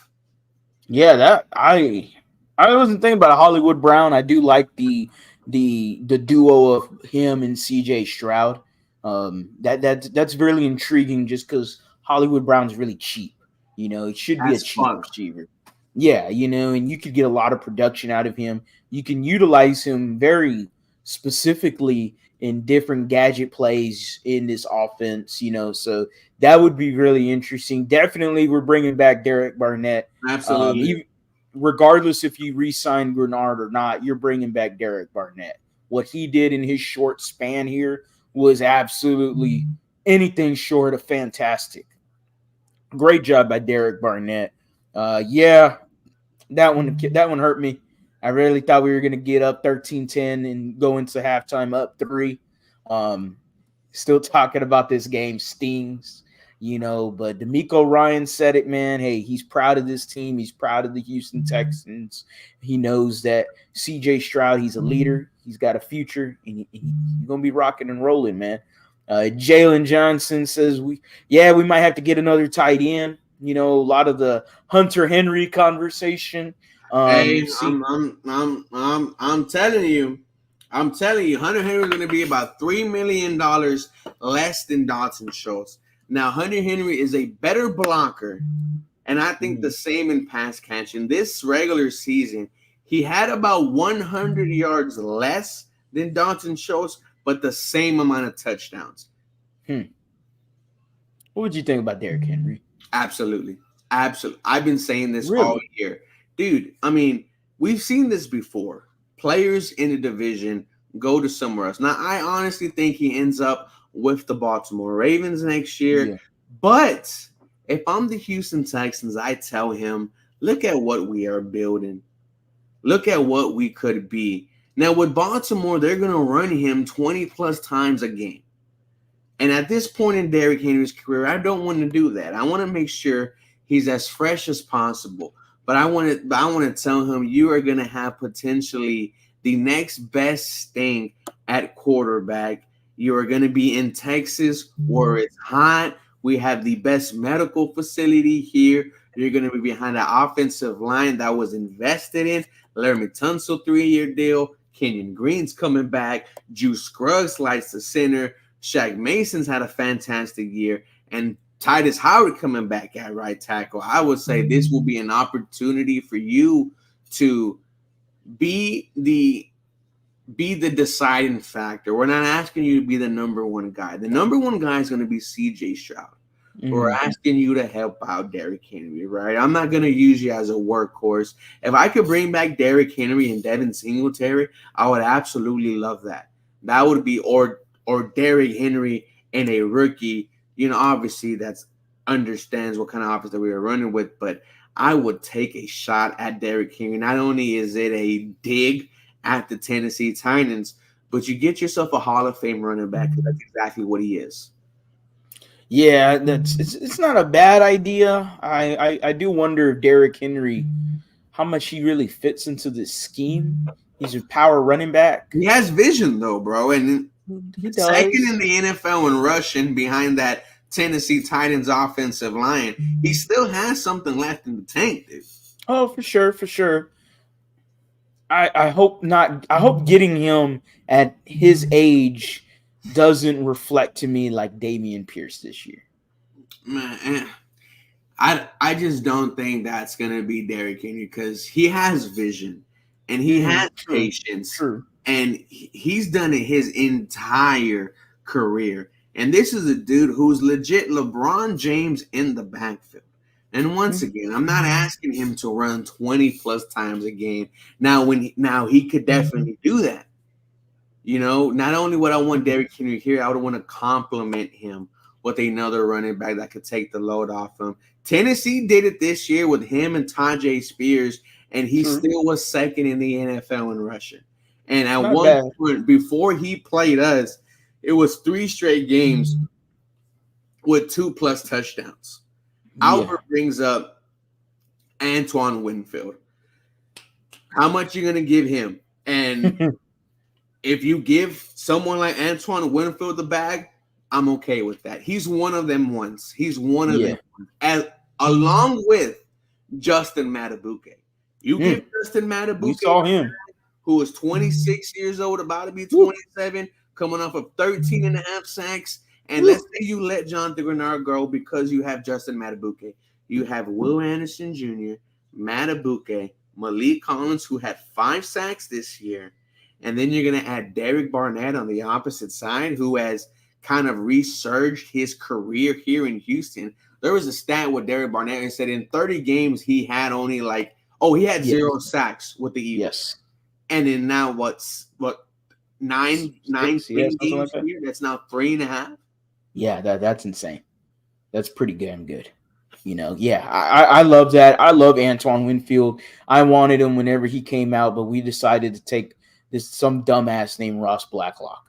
Speaker 1: Yeah, that I wasn't thinking about Hollywood Brown. I do like the duo of him and CJ Stroud. That's really intriguing just because Hollywood Brown's really cheap. It should be a
Speaker 2: As
Speaker 1: cheap
Speaker 2: fuck.
Speaker 1: receiver. Yeah, and you could get a lot of production out of him. You can utilize him very specifically in different gadget plays in this offense, so that would be really interesting. Definitely, we're bringing back Derek Barnett.
Speaker 2: Absolutely.
Speaker 1: Even regardless if you re-sign Grenard or not, you're bringing back Derek Barnett. What he did in his short span here was absolutely anything short of fantastic. Great job by Derek Barnett. Yeah, that one hurt me. I really thought we were going to get up 13-10 and go into halftime up 3. Um, Still talking about this game stings, but D'Amico Ryan said it, man. Hey, he's proud of this team. He's proud of the Houston Texans. He knows that CJ Stroud, he's a leader. He's got a future, and he's going to be rocking and rolling, man. Jalen Johnson says we might have to get another tight end. A lot of the Hunter Henry conversation.
Speaker 2: Hey,
Speaker 1: See,
Speaker 2: I'm telling you, Hunter Henry is going to be about $3 million less than Dawson Schultz. Now, Hunter Henry is a better blocker, and I think the same in pass catching. This regular season, he had about 100 yards less than Dawson Schultz, but the same amount of touchdowns.
Speaker 1: what would you think about Derrick Henry?
Speaker 2: Absolutely. Absolutely. I've been saying this all
Speaker 1: Really?
Speaker 2: year. Dude, I mean, we've seen this before. Players in the division go to somewhere else. Now, I honestly think he ends up with the Baltimore Ravens next year.
Speaker 1: Yeah.
Speaker 2: But if I'm the Houston Texans, I tell him, look at what we are building. Look at what we could be. Now with Baltimore, they're going to run him 20 plus times a game. And at this point in Derrick Henry's career, I don't want to do that. I want to make sure he's as fresh as possible. But I want to tell him you are going to have potentially the next best thing at quarterback. You are going to be in Texas where it's hot. We have the best medical facility here. You're going to be behind the offensive line that was invested in. Laremy Tunsil 3-year deal. Kenyon Green's coming back. Juice Scruggs lights the center. Shaq Mason's had a fantastic year, and Titus Howard coming back at right tackle. I would say this will be an opportunity for you to be the deciding factor. We're not asking you to be the number one guy. The number one guy is going to be CJ Stroud. We're asking you to help out Derrick Henry, right? I'm not going to use you as a workhorse. If I could bring back Derrick Henry and Devin Singletary, I would absolutely love that. That would be or Derrick Henry and a rookie. Obviously that's understands what kind of offense that we were running with, but I would take a shot at Derrick Henry. Not only is it a dig at the Tennessee Titans, but you get yourself a Hall of Fame running back because that's exactly what he is.
Speaker 1: Yeah, it's not a bad idea. I do wonder if Derrick Henry, how much he really fits into this scheme. He's a power running back.
Speaker 2: He has vision though, bro, and
Speaker 1: He does.
Speaker 2: second in the NFL in rushing behind that Tennessee Titans offensive line. He still has something left in the tank, dude.
Speaker 1: Oh, for sure. I hope not. I hope getting him at his age doesn't reflect to me like Dameon Pierce this year.
Speaker 2: Man, I just don't think that's gonna be Derrick Henry because he has vision and he has patience.
Speaker 1: True.
Speaker 2: And he's done it his entire career. And this is a dude who's legit LeBron James in the backfield. And once again, I'm not asking him to run 20 plus times a game. Now he could definitely do that. Not only would I want Derrick Henry here, I would want to compliment him with another running back that could take the load off him. Tennessee did it this year with him and Tajay Spears, and he still was second in the NFL in rushing. And at one point, before he played us, it was 3 straight games with 2+ touchdowns. Yeah. Albert brings up Antoine Winfield. How much you going to give him? And if you give someone like Antoine Winfield the bag, I'm okay with that. He's one of them ones. He's one of them. Along with Justin Matabuke. You give Justin Matabuke.
Speaker 1: We saw him.
Speaker 2: Who is 26 years old, about to be 27, coming off of 13 and a half sacks. And let's say you let Jonathan Grenard go because you have Justin Matabuke. You have Will Anderson Jr., Matabuke, Malik Collins, who had 5 sacks this year. And then you're going to add Derek Barnett on the opposite side, who has kind of resurged his career here in Houston. There was a stat with Derek Barnett and said in 30 games, he had only he had 0 sacks with the Eagles.
Speaker 1: Yes.
Speaker 2: And then now nine games here? That's now 3.5.
Speaker 1: Yeah, that's insane. That's pretty damn good. I love that. I love Antoine Winfield. I wanted him whenever he came out, but we decided to take some dumbass named Ross Blacklock.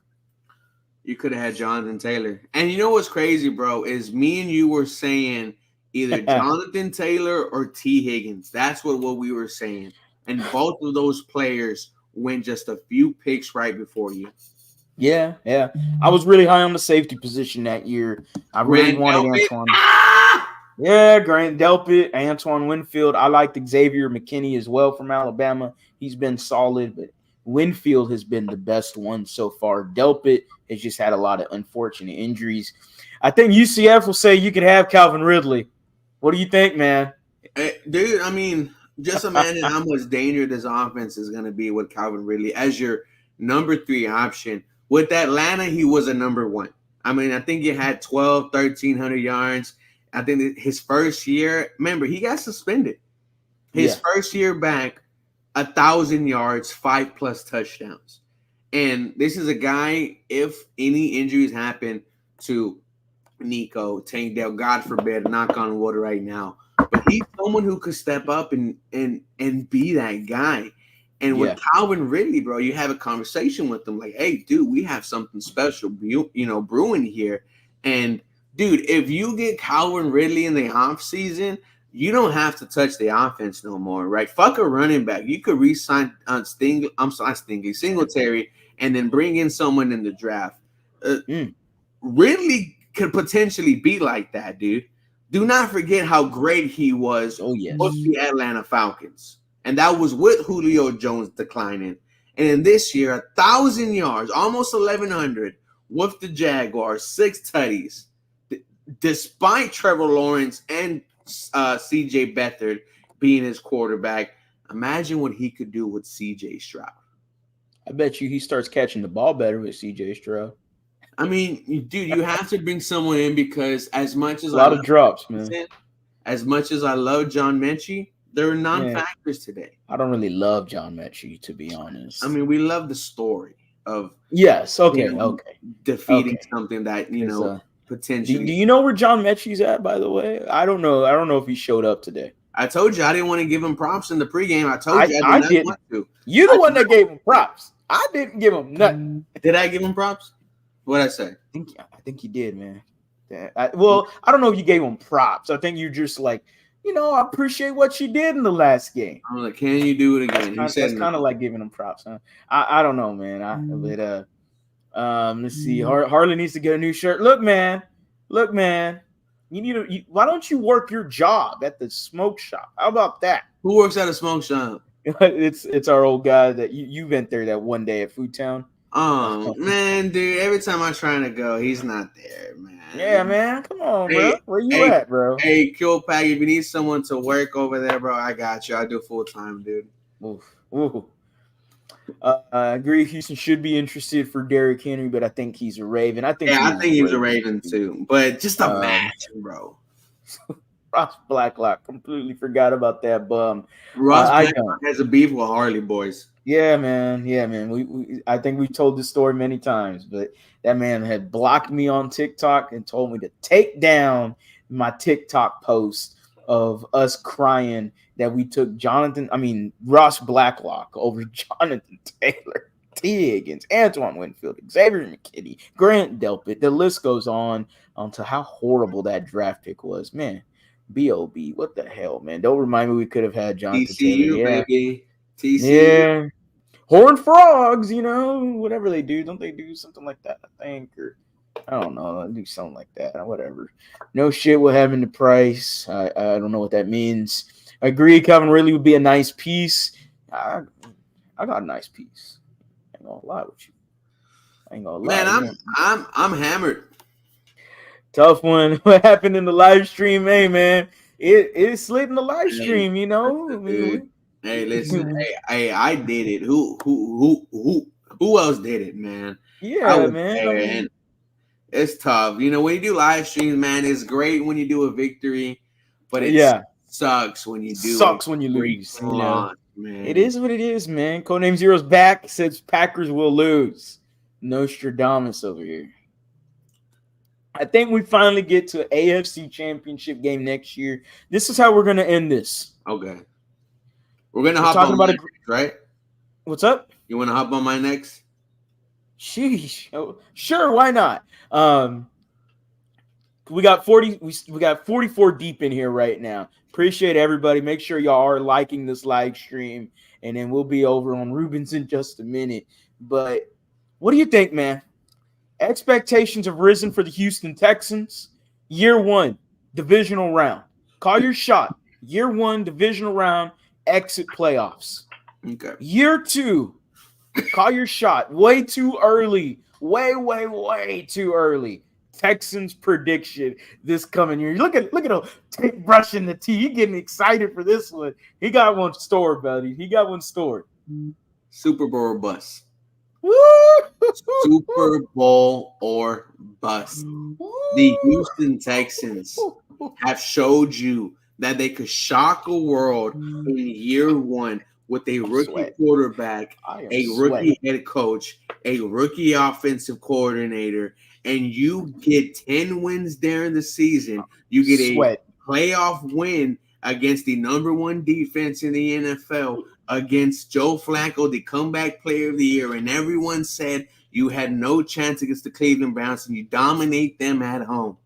Speaker 2: You could have had Jonathan Taylor. And you know what's crazy, bro, is me and you were saying either Jonathan Taylor or T. Higgins. That's what we were saying. And both of those players went just a few picks right before you.
Speaker 1: Yeah. I was really high on the safety position that year. I really wanted Antoine. Yeah, Grant Delpit, Antoine Winfield. I liked Xavier McKinney as well from Alabama. He's been solid, but Winfield has been the best one so far. Delpit has just had a lot of unfortunate injuries. I think UCF will say you could have Calvin Ridley. What do you think, man?
Speaker 2: Hey, dude, I mean, just imagine how much danger this offense is going to be with Calvin Ridley as your number 3 option. With Atlanta, he was a number 1. I mean, I think he had 1,300 yards. I think his first year, remember, he got suspended. His first year back, 1,000 yards, 5+ touchdowns. And this is a guy, if any injuries happen to Nico, Tank Dell, God forbid, knock on wood right now, but he's someone who could step up and be that guy. And with
Speaker 1: Yeah.
Speaker 2: Calvin Ridley, bro, you have a conversation with them like, hey, dude, we have something special, brewing here. And dude, if you get Calvin Ridley in the off season, you don't have to touch the offense no more, right? Fuck a running back. You could re-sign Singletary, and then bring in someone in the draft.
Speaker 1: Mm.
Speaker 2: Ridley could potentially be like that, dude. Do not forget how great he was
Speaker 1: Oh
Speaker 2: with
Speaker 1: yes.
Speaker 2: the Atlanta Falcons. And that was with Julio Jones declining. And in this year, 1,000 yards, almost 1,100 with the Jaguars, 6 tutties. Despite Trevor Lawrence and CJ Beathard being his quarterback, imagine what he could do with CJ Stroud.
Speaker 1: I bet you he starts catching the ball better with CJ Stroud.
Speaker 2: I mean, dude, you have to bring someone in because as much as
Speaker 1: A
Speaker 2: I
Speaker 1: lot
Speaker 2: love
Speaker 1: of drops, man.
Speaker 2: as much as I love John Mechie, there are
Speaker 1: Man,
Speaker 2: non-factors today.
Speaker 1: I don't really love John Mechie, to be
Speaker 2: I
Speaker 1: honest.
Speaker 2: mean, we love the story of
Speaker 1: Yes.
Speaker 2: you
Speaker 1: Okay.
Speaker 2: know
Speaker 1: Okay.
Speaker 2: defeating
Speaker 1: Okay.
Speaker 2: something that
Speaker 1: Because do
Speaker 2: potentially.
Speaker 1: you know where John Mechie's at? By the way, I don't know. I don't know if he showed up today.
Speaker 2: I told you I didn't want to give him props in the pregame. I told
Speaker 1: I
Speaker 2: you I did
Speaker 1: I
Speaker 2: not want
Speaker 1: didn't.
Speaker 2: to.
Speaker 1: You
Speaker 2: I
Speaker 1: the one that gave him props. I didn't give him nothing.
Speaker 2: did I give him props? What I say?
Speaker 1: I think you did, man. Well, I don't know if you gave him props. I think you just like, I appreciate what you did in the last game.
Speaker 2: I'm like, can you do it again? He said
Speaker 1: That's
Speaker 2: no.
Speaker 1: kind of like giving him props, huh? I don't know, man. Let's see. Harley needs to get a new shirt. Look, man. Why don't you work your job at the smoke shop? How about that?
Speaker 2: Who works at a smoke shop?
Speaker 1: It's our old guy that you went there that one day at Food Town.
Speaker 2: Oh man, dude! Every time I'm trying to go, he's not there, man.
Speaker 1: Yeah, man. Come on,
Speaker 2: Hey,
Speaker 1: bro. Where you
Speaker 2: hey,
Speaker 1: at, bro?
Speaker 2: hey, Kill Pack, if you need someone to work over there, bro, I got you. I do full time, dude.
Speaker 1: Oof. Ooh. I agree. Houston should be interested for Derrick Henry, but I think he's a Raven. I think
Speaker 2: Yeah,
Speaker 1: he
Speaker 2: I
Speaker 1: is
Speaker 2: think he was a
Speaker 1: Raven.
Speaker 2: Raven too. But just imagine,
Speaker 1: Um,
Speaker 2: bro.
Speaker 1: Ross Blacklock. Completely forgot about that bum.
Speaker 2: Ross
Speaker 1: I
Speaker 2: Black
Speaker 1: don't.
Speaker 2: has a beef with Harley boys.
Speaker 1: Yeah, man. Yeah, man. I think we've told this story many times, but that man had blocked me on TikTok and told me to take down my TikTok post of us crying that we took Ross Blacklock over Jonathan Taylor, T. Higgins, Antoine Winfield, Xavier McKinney, Grant Delpit. The list goes on to how horrible that draft pick was. Man, B.O.B. What the hell, man? Don't remind me we could have had Jonathan Taylor.
Speaker 2: TCU,
Speaker 1: Yeah.
Speaker 2: baby. TCU.
Speaker 1: Yeah. Horned frogs, whatever they do. Don't they do something like that, I think? Or I don't know. They do something like that. Whatever. No shit what happened to Price. I don't know what that means. I agree. Calvin Ridley would be a nice piece. I got a nice piece. I ain't gonna lie with you. I ain't gonna lie.
Speaker 2: Man, I'm hammered.
Speaker 1: Tough one. What happened in the live stream? Hey man. It slid in the live
Speaker 2: Hey,
Speaker 1: stream, I
Speaker 2: dude. Hey, listen.
Speaker 1: mean,
Speaker 2: Hey, I did it. Who else did it, man? I
Speaker 1: yeah,
Speaker 2: was
Speaker 1: man.
Speaker 2: there, and it's tough. When you do live streams, man, it's great when you do a victory, but it
Speaker 1: Yeah.
Speaker 2: sucks when you do
Speaker 1: Sucks
Speaker 2: a
Speaker 1: when you
Speaker 2: great
Speaker 1: lose,
Speaker 2: loss,
Speaker 1: It
Speaker 2: man.
Speaker 1: is what it is, man. Codename Zero's back. Says Packers will lose. Nostradamus over here. I think we finally get to an AFC championship game next year. This is how we're going to end this.
Speaker 2: Okay, we're gonna
Speaker 1: We're
Speaker 2: hop
Speaker 1: talking
Speaker 2: on
Speaker 1: about
Speaker 2: my next, right?
Speaker 1: What's up?
Speaker 2: You want to hop on my next?
Speaker 1: Sheesh. Oh, sure, why not? We got 40. We got 44 deep in here right now. Appreciate everybody. Make sure y'all are liking this live stream, and then we'll be over on Rubens in just a minute. But what do you think, man? Expectations have risen for the Houston Texans. Year one, divisional round. Call your shot. Year one, divisional round, exit playoffs.
Speaker 2: Okay.
Speaker 1: Year two, call your shot. Way too early. Way too early. Texans prediction this coming year. Look at him brushing the tea. He getting excited for this one. He got one stored, buddy. He got one stored.
Speaker 2: Super Bowl or bust.
Speaker 1: Woo!
Speaker 2: Super Bowl or bust. The Houston Texans have showed you that they could shock a world in year one with a rookie quarterback, a rookie head coach, a rookie offensive coordinator, and you get 10 wins during the season. You get a playoff win against the number one defense in the NFL against Joe Flacco, the comeback player of the year, and everyone said you had no chance against the Cleveland Browns and you dominate them at home.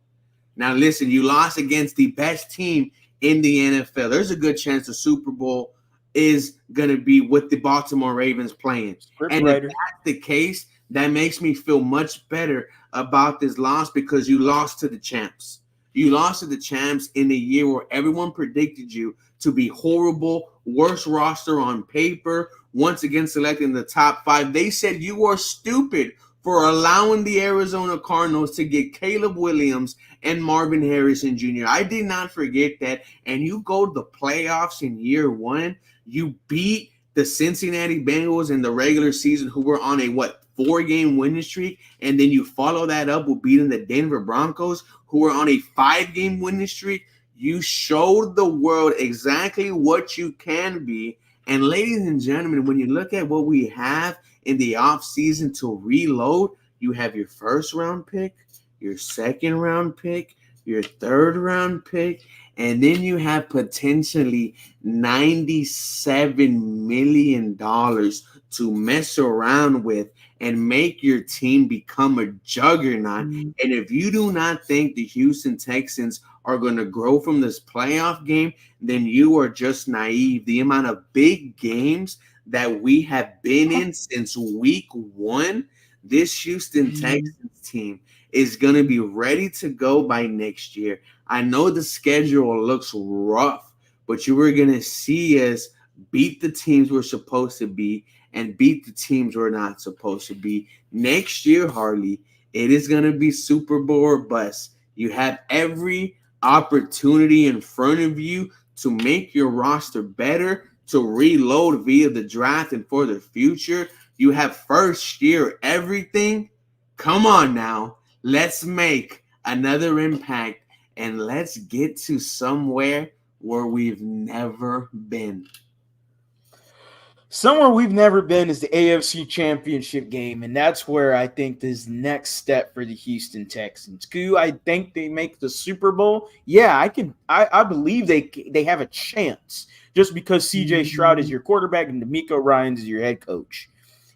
Speaker 2: Now, listen, you lost against the best team in the NFL. There's a good chance the Super Bowl is going to be with the Baltimore Ravens playing.
Speaker 1: Script
Speaker 2: And if
Speaker 1: writer.
Speaker 2: that's the case, that makes me feel much better about this loss because you lost to the champs. You lost to the champs in a year where everyone predicted you to be horrible, worst roster on paper, once again selecting the top 5. They said you were stupid for allowing the Arizona Cardinals to get Caleb Williams and Marvin Harrison Jr. I did not forget that. And you go to the playoffs in year 1. You beat the Cincinnati Bengals in the regular season, who were on a 4-game winning streak, and then you follow that up with beating the Denver Broncos, who were on a 5-game winning streak. You showed the world exactly what you can be. And ladies and gentlemen, when you look at what we have in the offseason to reload, you have your first round pick, your second round pick, your third round pick, and then you have potentially $97 million to mess around with and make your team become a juggernaut. And if you do not think the Houston Texans are going to grow from this playoff game, then you are just naive. The amount of big games that we have been in since week 1, this Houston Texans team is going to be ready to go by next year. I know the schedule looks rough, but you were going to see us beat the teams we're supposed to be and beat the teams we're not supposed to be. Next year, Harley, it is going to be Super Bowl or bust. You have every opportunity in front of you to make your roster better, to reload via the draft and for the future. You have first year everything. Come on now. Let's make another impact and let's get to somewhere where we've never been.
Speaker 1: Somewhere we've never been is the AFC Championship game, and that's where I think this next step for the Houston Texans. Do I think they make the Super Bowl? Yeah, I believe they have a chance just because CJ Stroud is your quarterback and DeMeco Ryans is your head coach.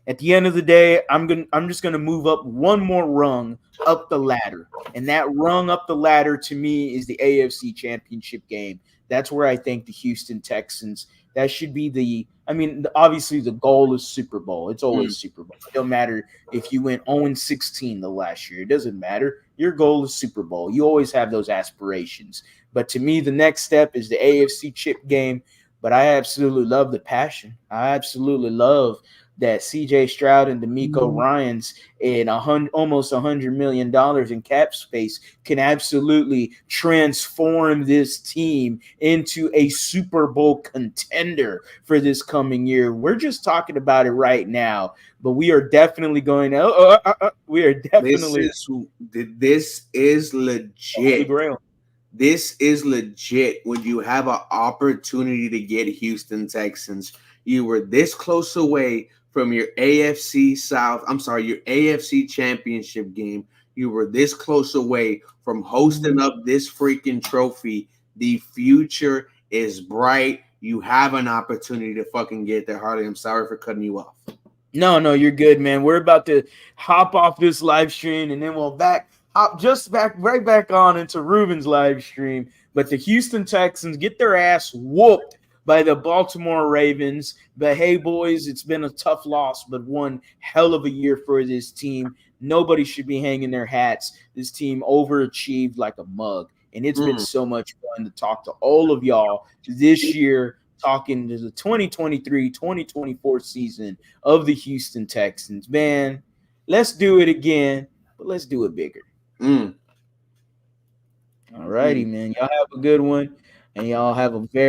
Speaker 1: At the end of the day, I'm just gonna move up one more rung up the ladder, and that rung up the ladder to me is the AFC Championship game. That's where I think the Houston Texans. That should be the. I mean, obviously the goal is Super Bowl. It's always Super Bowl. It don't matter if you went 0-16 the last year. It doesn't matter. Your goal is Super Bowl. You always have those aspirations. But to me, the next step is the AFC chip game. But I absolutely love the passion. I absolutely love that CJ Stroud and DeMeco Ryans in almost $100 million in cap space can absolutely transform this team into a Super Bowl contender for this coming year. We're just talking about it right now, but we are definitely going to, we are definitely
Speaker 2: This is
Speaker 1: Holy
Speaker 2: legit.
Speaker 1: Grail.
Speaker 2: This is legit when you have an opportunity to get Houston Texans. You were this close away from your AFC South. I'm sorry, your AFC Championship game. You were this close away from hosting up this freaking trophy. The future is bright. You have an opportunity to fucking get there, Harley. I'm sorry for cutting you off.
Speaker 1: No, you're good, man. We're about to hop off this live stream and then we'll hop right back on into Ruben's live stream. But the Houston Texans get their ass whooped by the Baltimore Ravens. But hey, boys, it's been a tough loss, but one hell of a year for this team. Nobody should be hanging their hats. This team overachieved like a mug. And it's been so much fun to talk to all of y'all this year, talking to the 2023-2024 season of the Houston Texans. Man, let's do it again, but let's do it bigger. All righty, man. Y'all have a good one, and y'all have a very